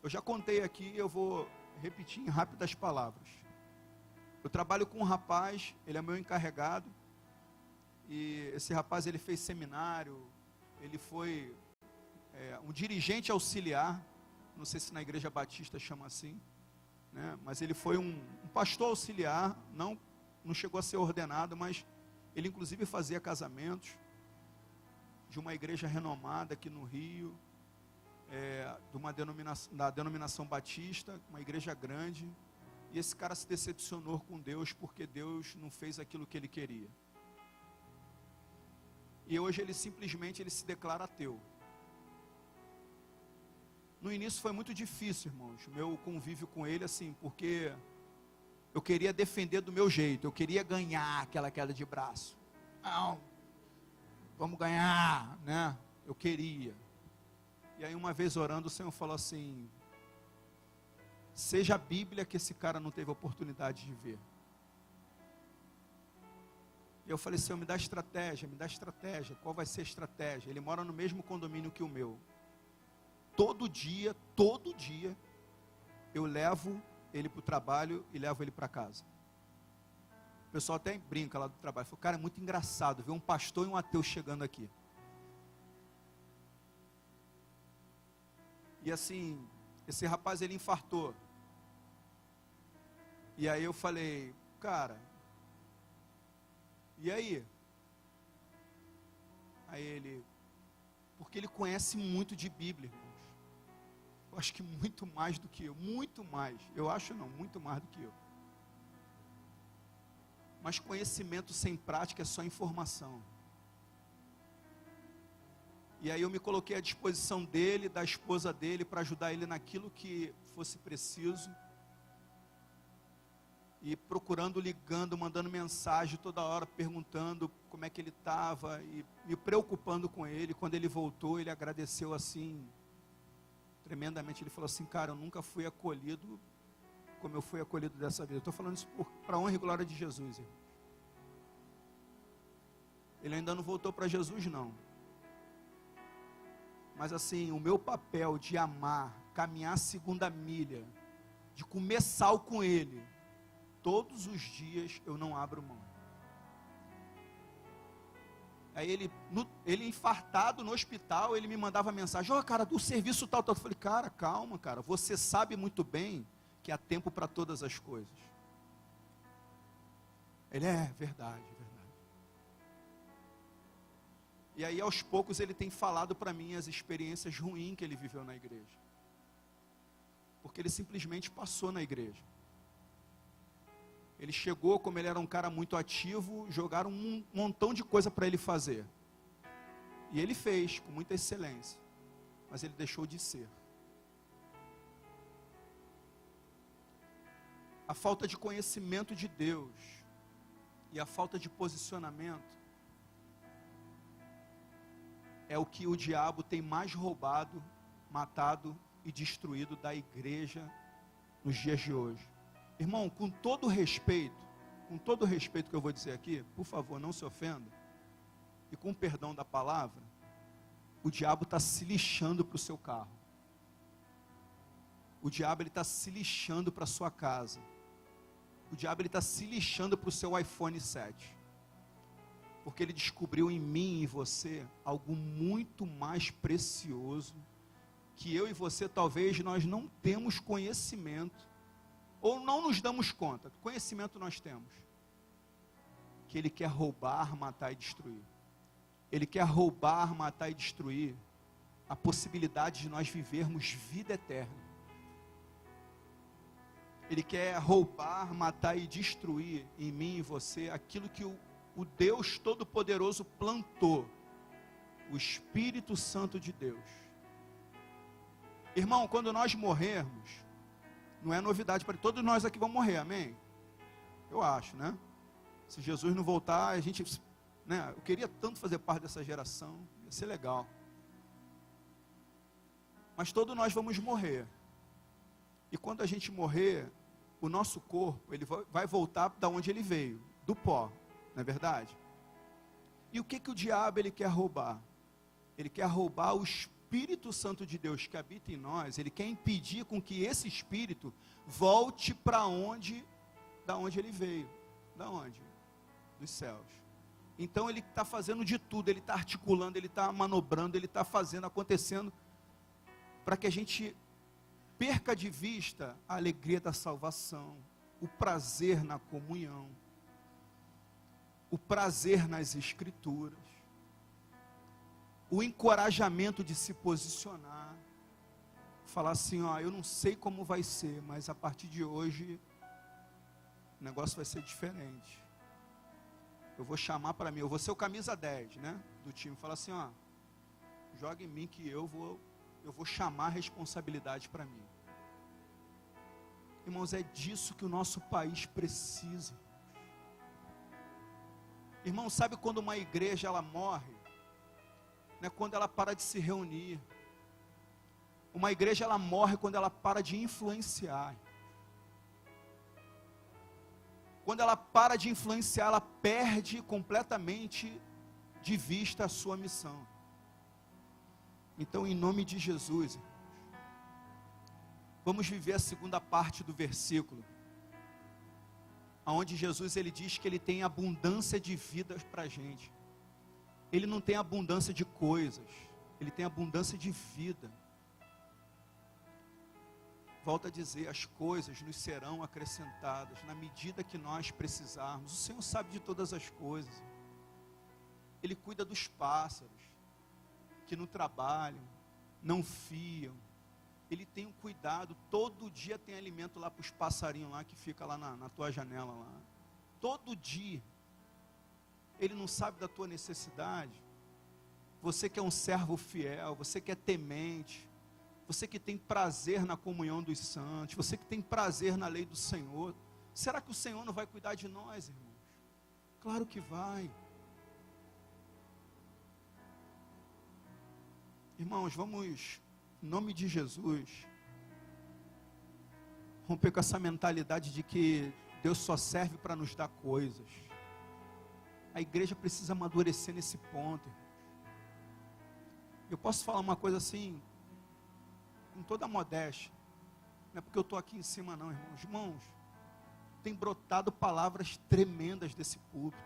Eu já contei aqui, eu vou repetir em rápidas palavras. Eu trabalho com um rapaz, ele é meu encarregado, e esse rapaz, ele fez seminário, ele foi um dirigente auxiliar, não sei se na igreja batista chama assim, né? Mas ele foi um pastor auxiliar, não chegou a ser ordenado, mas ele inclusive fazia casamentos, de uma igreja renomada aqui no Rio, da denominação batista, uma igreja grande, e esse cara se decepcionou com Deus, porque Deus não fez aquilo que ele queria. E hoje ele simplesmente se declara ateu. No início foi muito difícil, irmãos, meu convívio com ele, assim, porque eu queria defender do meu jeito, eu queria ganhar aquela queda de braço. Não, vamos ganhar, né? Eu queria. E aí uma vez orando, o Senhor falou assim, seja a Bíblia que esse cara não teve oportunidade de ver. E eu falei, Senhor, me dá estratégia, qual vai ser a estratégia? Ele mora no mesmo condomínio que o meu. Todo dia, eu levo ele para o trabalho e levo ele para casa. O pessoal até brinca lá do trabalho, fala, cara, é muito engraçado ver um pastor e um ateu chegando aqui. E assim, esse rapaz, ele infartou. E aí eu falei, cara, e aí? Aí ele, porque ele conhece muito de Bíblia, irmãos. Eu acho que muito mais do que eu, muito mais. Eu acho não, muito mais do que eu. Mas conhecimento sem prática é só informação. E aí eu me coloquei à disposição dele, da esposa dele, para ajudar ele naquilo que fosse preciso. E procurando, ligando, mandando mensagem toda hora, perguntando como é que ele estava, e me preocupando com ele. Quando ele voltou, ele agradeceu assim, tremendamente. Ele falou assim, cara, eu nunca fui acolhido como eu fui acolhido dessa vez. Eu estou falando isso para a honra e glória de Jesus, irmão. Ele ainda não voltou para Jesus, não. Mas assim, o meu papel de amar, caminhar a segunda milha, de comer sal com ele, todos os dias eu não abro mão. Aí ele infartado no hospital, ele me mandava mensagem, cara, do serviço tal. Eu falei, cara, calma, cara, você sabe muito bem que há tempo para todas as coisas. Ele, verdade. E aí aos poucos ele tem falado para mim as experiências ruins que ele viveu na igreja. Porque ele simplesmente passou na igreja. Ele chegou, como ele era um cara muito ativo, jogaram um montão de coisa para ele fazer. E ele fez, com muita excelência. Mas ele deixou de ser. A falta de conhecimento de Deus e a falta de posicionamento é o que o diabo tem mais roubado, matado e destruído da igreja nos dias de hoje. Irmão, com todo respeito que eu vou dizer aqui, por favor, não se ofenda, e com perdão da palavra, o diabo está se lixando para o seu carro. O diabo está se lixando para a sua casa. O diabo está se lixando para o seu iPhone 7. Porque ele descobriu em mim e em você algo muito mais precioso, que eu e você talvez nós não temos conhecimento, ou não nos damos conta. Conhecimento nós temos. Que ele quer roubar, matar e destruir. Ele quer roubar, matar e destruir a possibilidade de nós vivermos vida eterna. Ele quer roubar, matar e destruir em mim e você aquilo que o Deus Todo-Poderoso plantou, o Espírito Santo de Deus. Irmão, quando nós morrermos, não é novidade para todos nós aqui vamos morrer, amém? Eu acho, né? Se Jesus não voltar, a gente, né? Eu queria tanto fazer parte dessa geração, ia ser legal. Mas todos nós vamos morrer. E quando a gente morrer, o nosso corpo, ele vai voltar da onde ele veio, do pó. Não é verdade? E o que o diabo ele quer roubar? Ele quer roubar o Espírito Santo de Deus que habita em nós. Ele quer impedir com que esse Espírito volte para da onde ele veio. Da onde? Dos céus. Então ele está fazendo de tudo, ele está articulando, ele está manobrando, ele está fazendo, acontecendo, para que a gente perca de vista a alegria da salvação, o prazer na comunhão, o prazer nas escrituras, o encorajamento de se posicionar, falar assim, eu não sei como vai ser, mas a partir de hoje, o negócio vai ser diferente. Eu vou chamar para mim, eu vou ser o camisa 10, né, do time, falar assim, joga em mim que eu vou chamar a responsabilidade para mim. Irmãos, é disso que o nosso país precisa. Irmão, sabe quando uma igreja ela morre? Não é quando ela para de se reunir. Uma igreja ela morre quando ela para de influenciar. quando ela para de influenciar, ela perde completamente de vista a sua missão. Então, em nome de Jesus, vamos viver a segunda parte do versículo, onde Jesus ele diz que ele tem abundância de vida para a gente. Ele não tem abundância de coisas, ele tem abundância de vida. Volto a dizer, as coisas nos serão acrescentadas na medida que nós precisarmos. O Senhor sabe de todas as coisas. Ele cuida dos pássaros que não trabalham, não fiam. Ele tem um cuidado, todo dia tem alimento lá para os passarinhos lá que fica lá na tua janela lá. Todo dia. Ele não sabe da tua necessidade. Você que é um servo fiel, você que é temente, você que tem prazer na comunhão dos santos, você que tem prazer na lei do Senhor, será que o Senhor não vai cuidar de nós, irmãos? Claro que vai. Irmãos, vamos, em nome de Jesus, romper com essa mentalidade de que Deus só serve para nos dar coisas. A igreja precisa amadurecer nesse ponto, irmãos. Eu posso falar uma coisa assim, com toda a modéstia, não é porque eu estou aqui em cima não, irmãos. Irmãos, tem brotado palavras tremendas desse púlpito.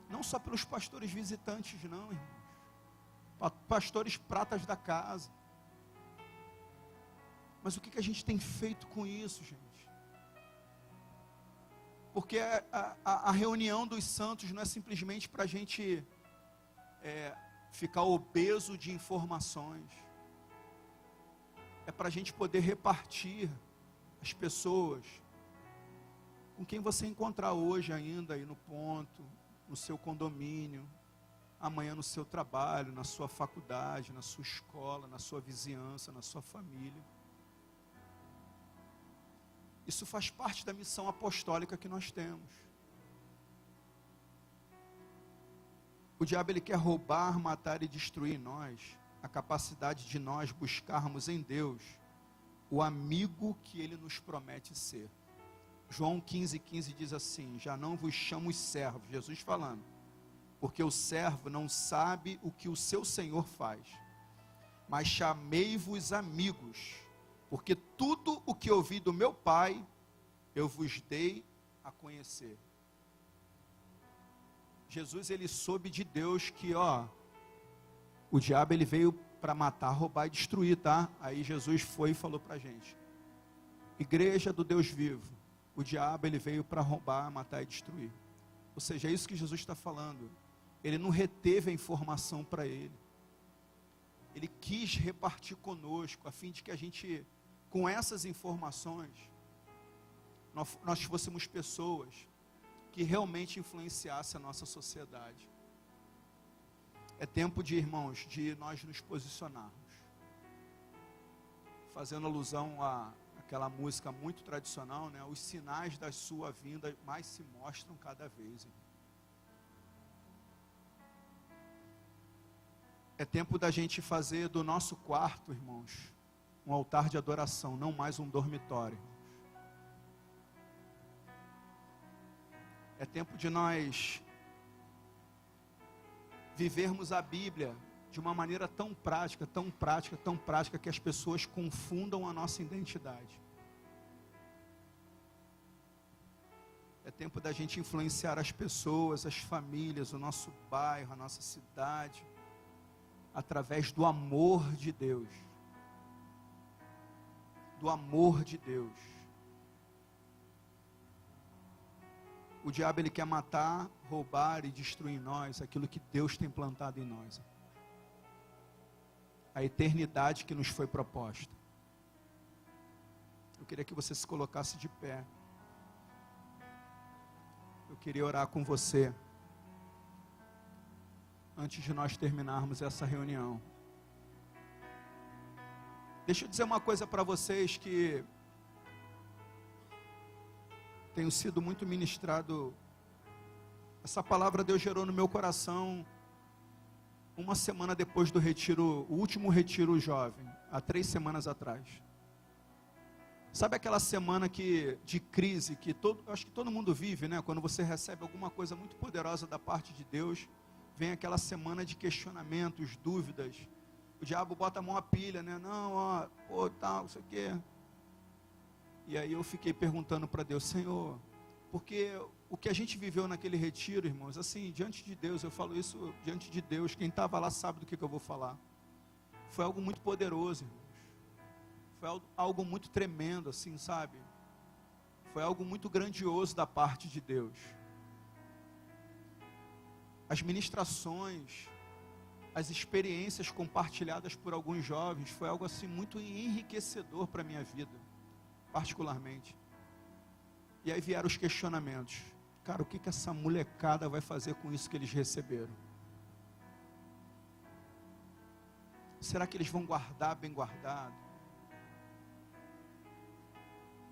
Não só pelos pastores visitantes não, irmãos. Pastores pratas da casa. Mas o que a gente tem feito com isso, gente? Porque a reunião dos santos não é simplesmente para a gente ficar obeso de informações. É para a gente poder repartir as pessoas com quem você encontrar hoje ainda aí no ponto, no seu condomínio, amanhã no seu trabalho, na sua faculdade, na sua escola, na sua vizinhança, na sua família. Isso faz parte da missão apostólica que nós temos. O diabo ele quer roubar, matar e destruir em nós a capacidade de nós buscarmos em Deus o amigo que ele nos promete ser. João 15,15 diz assim: já não vos chamo servos, Jesus falando, porque o servo não sabe o que o seu Senhor faz, mas chamei-vos amigos, porque tudo o que ouvi do meu Pai, eu vos dei a conhecer. Jesus ele soube de Deus que o diabo ele veio para matar, roubar e destruir, tá? Aí Jesus foi e falou para a gente: igreja do Deus vivo, o diabo ele veio para roubar, matar e destruir. Ou seja, é isso que Jesus está falando. Ele não reteve a informação para ele. Ele quis repartir conosco, a fim de que a gente, com essas informações, nós fôssemos pessoas que realmente influenciasse a nossa sociedade. É tempo de, irmãos, de nós nos posicionarmos. Fazendo alusão àquela música muito tradicional, né? Os sinais da sua vinda mais se mostram cada vez. Irmão. É tempo da gente fazer do nosso quarto, irmãos, um altar de adoração, não mais um dormitório. É tempo de nós vivermos a Bíblia de uma maneira tão prática, tão prática, tão prática, que as pessoas confundam a nossa identidade. É tempo da gente influenciar as pessoas, as famílias, o nosso bairro, a nossa cidade, através do amor de Deus. Do amor de Deus. O diabo ele quer matar, roubar e destruir em nós aquilo que Deus tem plantado em nós. A eternidade que nos foi proposta. Eu queria que você se colocasse de pé. Eu queria orar com você antes de nós terminarmos essa reunião. Deixa eu dizer uma coisa para vocês que tenho sido muito ministrado. Essa palavra Deus gerou no meu coração uma semana depois do retiro, o último retiro jovem, há 3 semanas atrás. Sabe aquela semana de crise que acho que todo mundo vive, né? Quando você recebe alguma coisa muito poderosa da parte de Deus, vem aquela semana de questionamentos, dúvidas. O diabo bota a mão à pilha, né? Não, ó, pô, tal, não sei o quê. E aí eu fiquei perguntando para Deus, Senhor, porque o que a gente viveu naquele retiro, irmãos, assim, diante de Deus, eu falo isso diante de Deus, quem estava lá sabe do que eu vou falar. Foi algo muito poderoso, irmãos. Foi algo muito tremendo, assim, sabe? Foi algo muito grandioso da parte de Deus. As ministrações, as experiências compartilhadas por alguns jovens, foi algo assim muito enriquecedor para a minha vida, particularmente. E aí vieram os questionamentos. Cara, o que essa molecada vai fazer com isso que eles receberam? Será que eles vão guardar bem guardado?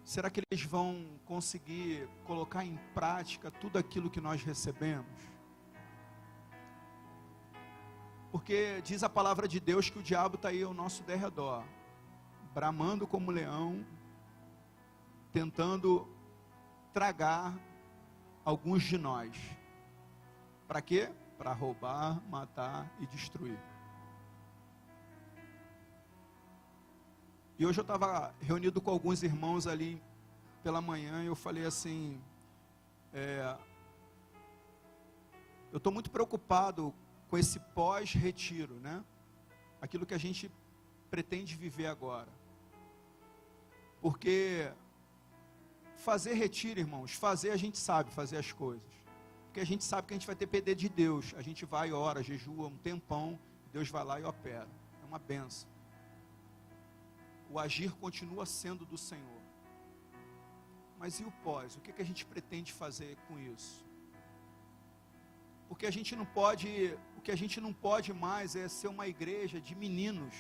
Será que eles vão conseguir colocar em prática tudo aquilo que nós recebemos? Porque diz a palavra de Deus que o diabo está aí ao nosso derredor, bramando como leão, tentando tragar alguns de nós. Para quê? Para roubar, matar e destruir. E hoje eu estava reunido com alguns irmãos ali pela manhã e eu falei assim, eu estou muito preocupado com esse pós-retiro, né? Aquilo que a gente pretende viver agora. Porque fazer retiro, irmãos, fazer a gente sabe fazer as coisas. Porque a gente sabe que a gente vai ter poder de Deus. A gente vai, ora, jejua um tempão, Deus vai lá e opera. É uma benção. O agir continua sendo do Senhor. Mas e o pós? O que a gente pretende fazer com isso? Porque a gente não pode, o que a gente não pode mais é ser uma igreja de meninos.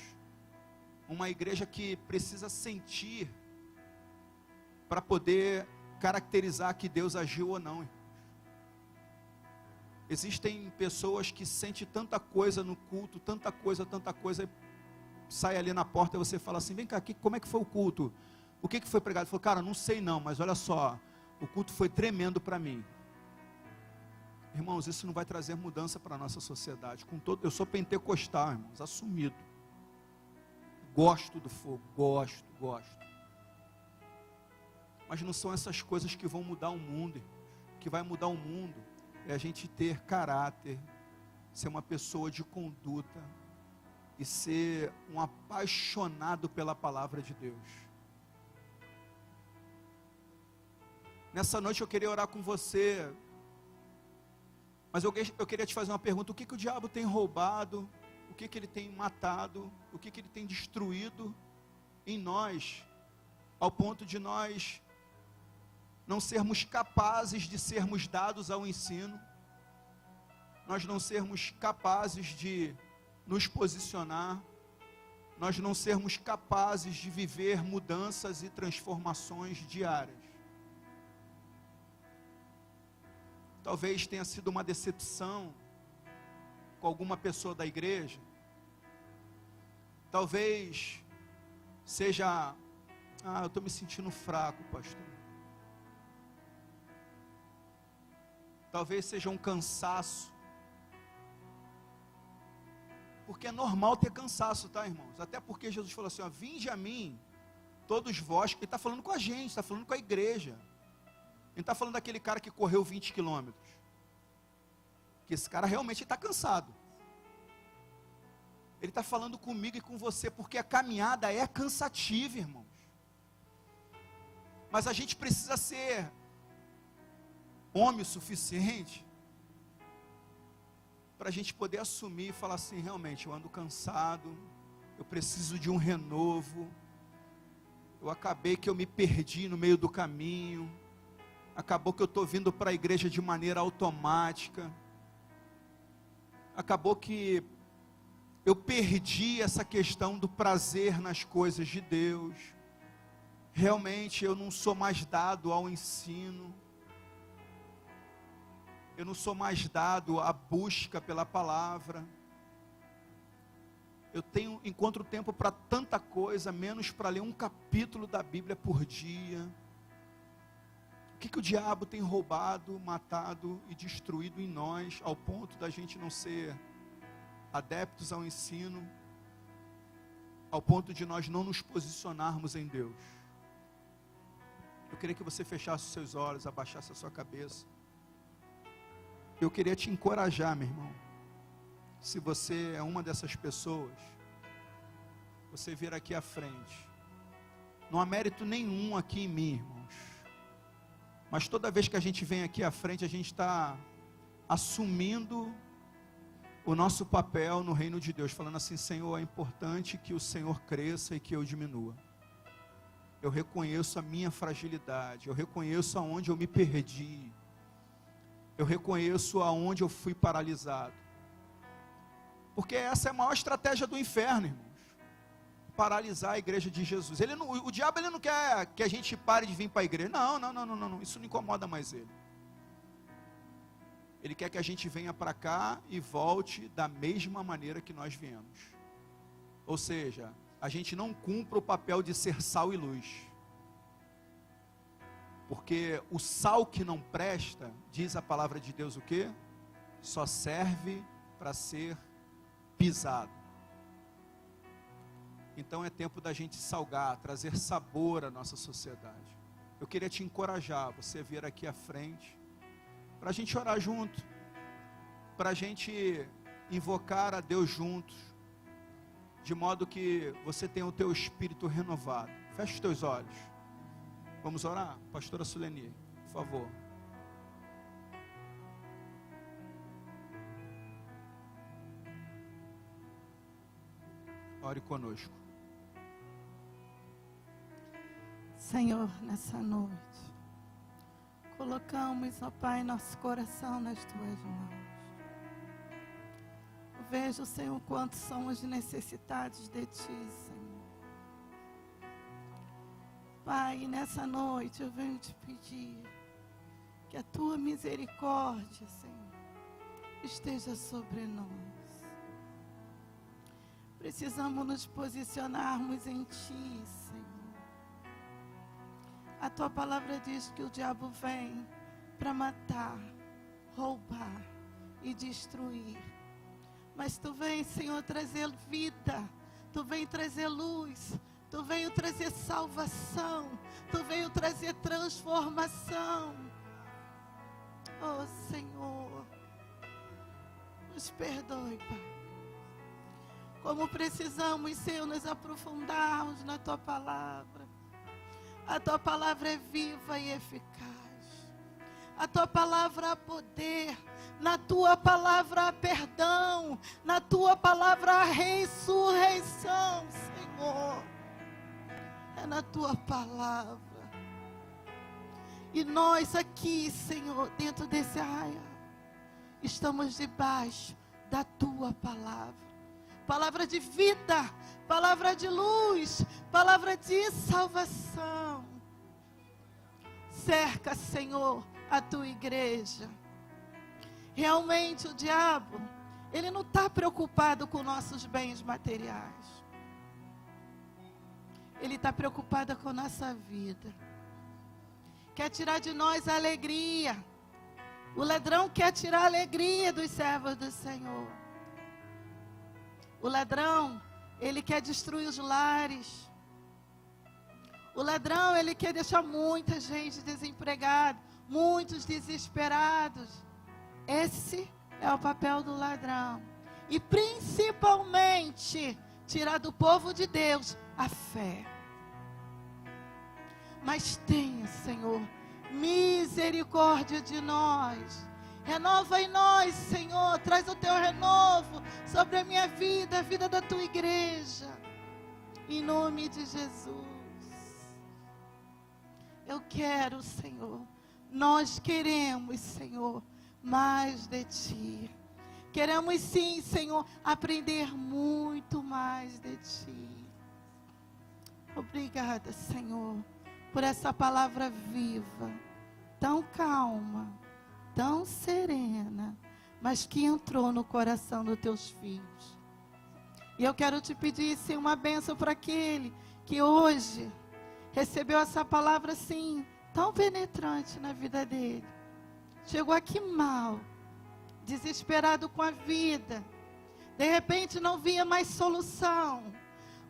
Uma igreja que precisa sentir para poder caracterizar que Deus agiu ou não. Existem pessoas que sentem tanta coisa no culto, tanta coisa, sai ali na porta e você fala assim, vem cá, como é que foi o culto? O que foi pregado? Ele falou, cara, não sei não, mas olha só, o culto foi tremendo para mim. Irmãos, isso não vai trazer mudança para a nossa sociedade. Eu sou pentecostal, irmãos, assumido. Gosto do fogo, gosto. Mas não são essas coisas que vão mudar o mundo, irmãos. O que vai mudar o mundo é a gente ter caráter, ser uma pessoa de conduta, e ser um apaixonado pela palavra de Deus. Nessa noite eu queria orar com você, mas eu queria te fazer uma pergunta: o que o diabo tem roubado, o que ele tem matado, o que ele tem destruído em nós, ao ponto de nós não sermos capazes de sermos dados ao ensino, nós não sermos capazes de nos posicionar, nós não sermos capazes de viver mudanças e transformações diárias. Talvez tenha sido uma decepção com alguma pessoa da igreja, talvez seja, eu estou me sentindo fraco, pastor. Talvez seja um cansaço, porque é normal ter cansaço, tá, irmãos? Até porque Jesus falou assim, vinde a mim, todos vós, que ele está falando com a gente, está falando com a igreja. Ele está falando daquele cara que correu 20 quilômetros, que esse cara realmente está cansado. Ele está falando comigo e com você, porque a caminhada é cansativa, irmãos. Mas a gente precisa ser homem o suficiente para a gente poder assumir e falar assim, realmente, eu ando cansado, eu preciso de um renovo, eu acabei que eu me perdi no meio do caminho, acabou que eu estou vindo para a igreja de maneira automática, acabou que eu perdi essa questão do prazer nas coisas de Deus, realmente eu não sou mais dado ao ensino, eu não sou mais dado à busca pela palavra, encontro tempo para tanta coisa, menos para ler um capítulo da Bíblia por dia. O que o diabo tem roubado, matado e destruído em nós, ao ponto da gente não ser adeptos ao ensino, ao ponto de nós não nos posicionarmos em Deus. Eu queria que você fechasse os seus olhos, abaixasse a sua cabeça. Eu queria te encorajar, meu irmão. Se você é uma dessas pessoas, você vir aqui à frente. Não há mérito nenhum aqui em mim, irmãos. Mas toda vez que a gente vem aqui à frente, a gente está assumindo o nosso papel no reino de Deus, falando assim: Senhor, é importante que o Senhor cresça e que eu diminua. Eu reconheço a minha fragilidade, eu reconheço aonde eu me perdi, eu reconheço aonde eu fui paralisado. Porque essa é a maior estratégia do inferno, irmãos. Paralisar a igreja de Jesus. O diabo não quer que a gente pare de vir para a igreja. Não, isso não incomoda mais ele. Ele quer que a gente venha para cá e volte da mesma maneira que nós viemos. Ou seja, a gente não cumpre o papel de ser sal e luz. Porque o sal que não presta, diz a palavra de Deus o quê? Só serve para ser pisado. Então é tempo da gente salgar, trazer sabor à nossa sociedade. Eu queria te encorajar, você vir aqui à frente, para a gente orar junto, para a gente invocar a Deus juntos, de modo que você tenha o teu espírito renovado. Feche os teus olhos. Vamos orar? Pastora Suleni, por favor. Ore conosco. Senhor, nessa noite, colocamos, ó Pai, nosso coração nas Tuas mãos. Vejo, Senhor, quanto somos necessitados de Ti, Senhor. Pai, nessa noite eu venho te pedir que a Tua misericórdia, Senhor, esteja sobre nós. Precisamos nos posicionarmos em Ti, Senhor. A Tua palavra diz que o diabo vem para matar, roubar e destruir. Mas Tu vem, Senhor, trazer vida. Tu vem trazer luz. Tu veio trazer salvação. Tu veio trazer transformação. Oh, Senhor, nos perdoe, Pai. Como precisamos, Senhor, nos aprofundarmos na Tua palavra. A Tua palavra é viva e eficaz. A Tua palavra há poder. Na Tua palavra há perdão. Na Tua palavra há ressurreição, Senhor. É na Tua palavra. E nós aqui, Senhor, dentro desse arraial, estamos debaixo da Tua palavra. Palavra de vida, palavra de luz, palavra de salvação. Cerca, Senhor, a Tua igreja. Realmente o diabo, ele não está preocupado com nossos bens materiais. Ele está preocupado com a nossa vida. Quer tirar de nós a alegria. O ladrão quer tirar a alegria dos servos do Senhor. O ladrão, ele quer destruir os lares. O ladrão, ele quer deixar muita gente desempregada, muitos desesperados. Esse é o papel do ladrão. E principalmente, tirar do povo de Deus a fé. Mas tenha, Senhor, misericórdia de nós. Renova em nós, Senhor. Traz o Teu renovo sobre a minha vida, a vida da Tua igreja. Em nome de Jesus. Eu quero, Senhor. Nós queremos, Senhor, mais de Ti. Queremos sim, Senhor, aprender muito mais de Ti. Obrigada, Senhor, por essa palavra viva, tão calma, tão serena, mas que entrou no coração dos Teus filhos. E eu quero te pedir, sim, uma bênção para aquele que hoje recebeu essa palavra, assim, tão penetrante na vida dele. Chegou aqui mal, desesperado com a vida. De repente não via mais solução.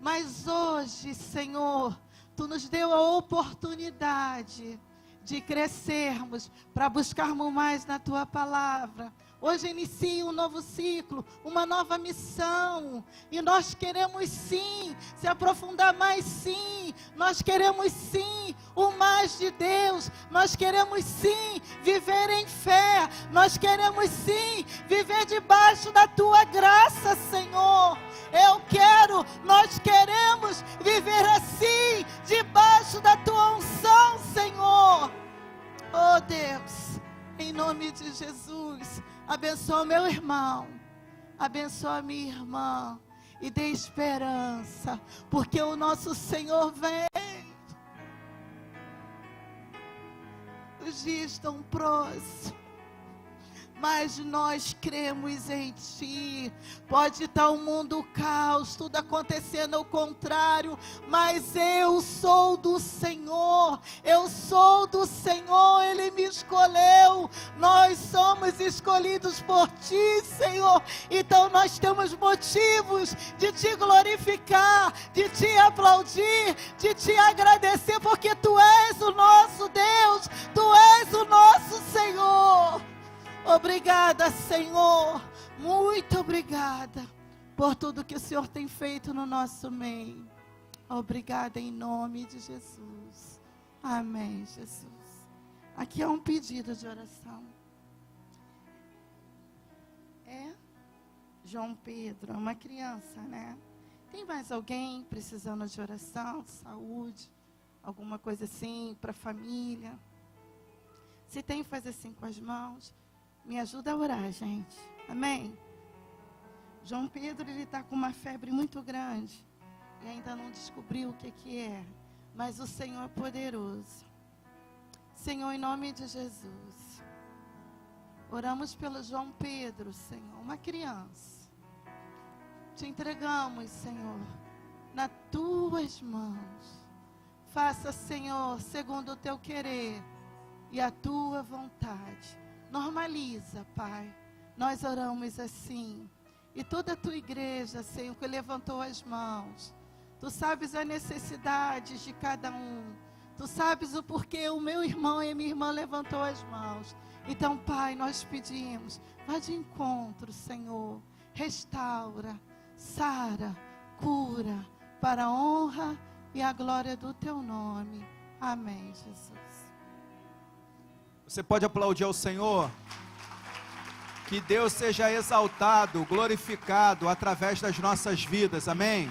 Mas hoje, Senhor, Tu nos deu a oportunidade de crescermos, para buscarmos mais na Tua palavra. Hoje inicia um novo ciclo, uma nova missão. E nós queremos sim se aprofundar mais, sim. Nós queremos sim o mais de Deus. Nós queremos sim viver em fé. Nós queremos sim viver debaixo da Tua graça, Senhor. Nós queremos viver assim, debaixo da Tua unção, Senhor. Oh Deus, em nome de Jesus, abençoa o meu irmão, abençoa a minha irmã e dê esperança, porque o nosso Senhor vem. Os dias estão próximos, mas nós cremos em Ti. Pode estar o mundo caos, tudo acontecendo ao contrário, mas eu sou do Senhor, eu sou do Senhor, Ele me escolheu, nós somos escolhidos por Ti, Senhor. Então nós temos motivos de Te glorificar, de Te aplaudir, de Te agradecer, porque Tu és o nosso Deus, Tu és o nosso Senhor. Obrigada, Senhor, muito obrigada por tudo que o Senhor tem feito no nosso meio. Obrigada em nome de Jesus. Amém, Jesus. Aqui é um pedido de oração. João Pedro, é uma criança, né? Tem mais alguém precisando de oração, de saúde, alguma coisa assim, para a família? Se tem, faz assim com as mãos. Me ajuda a orar, gente. Amém? João Pedro, ele está com uma febre muito grande. E ainda não descobriu o que é. Mas o Senhor é poderoso. Senhor, em nome de Jesus. Oramos pelo João Pedro, Senhor. Uma criança. Te entregamos, Senhor, nas Tuas mãos. Faça, Senhor, segundo o Teu querer e a Tua vontade. Normaliza, Pai. Nós oramos assim. E toda a Tua igreja, Senhor, que levantou as mãos. Tu sabes as necessidades de cada um. Tu sabes o porquê o meu irmão e a minha irmã levantou as mãos. Então, Pai, nós pedimos, vá de encontro, Senhor. Restaura, sara, cura, para a honra e a glória do Teu nome. Amém, Jesus. Você pode aplaudir ao Senhor? Que Deus seja exaltado, glorificado através das nossas vidas, amém?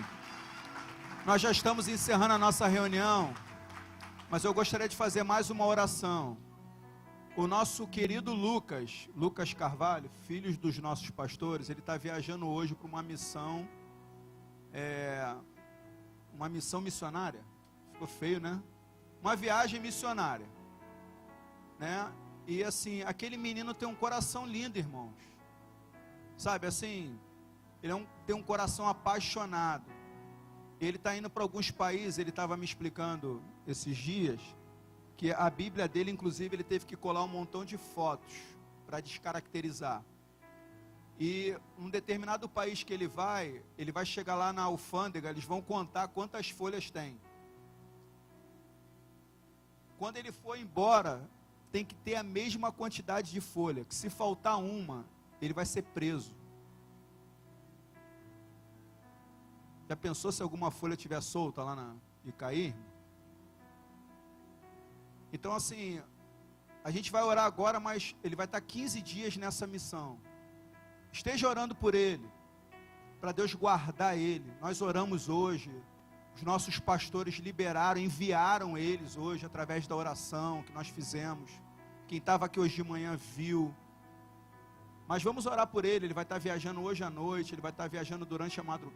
Nós já estamos encerrando a nossa reunião, mas eu gostaria de fazer mais uma oração. O nosso querido Lucas Carvalho, filho dos nossos pastores, ele está viajando hoje para uma missão missionária. Ficou feio, né? Uma viagem missionária. Né? E assim, aquele menino tem um coração lindo, irmãos. Sabe, assim, ele tem um coração apaixonado. Ele está indo para alguns países, ele estava me explicando esses dias, que a Bíblia dele, inclusive, ele teve que colar um montão de fotos para descaracterizar. E um determinado país que ele vai chegar lá na alfândega, eles vão contar quantas folhas tem. Quando ele for embora, tem que ter a mesma quantidade de folha, que se faltar uma, ele vai ser preso. Já pensou se alguma folha estiver solta lá e cair? Então assim, a gente vai orar agora, mas ele vai estar 15 dias nessa missão. Esteja orando por ele, para Deus guardar ele. Nós oramos hoje, os nossos pastores enviaram eles hoje, através da oração que nós fizemos. Quem estava aqui hoje de manhã viu. Mas vamos orar por ele vai estar viajando hoje à noite, ele vai estar viajando durante a madrugada.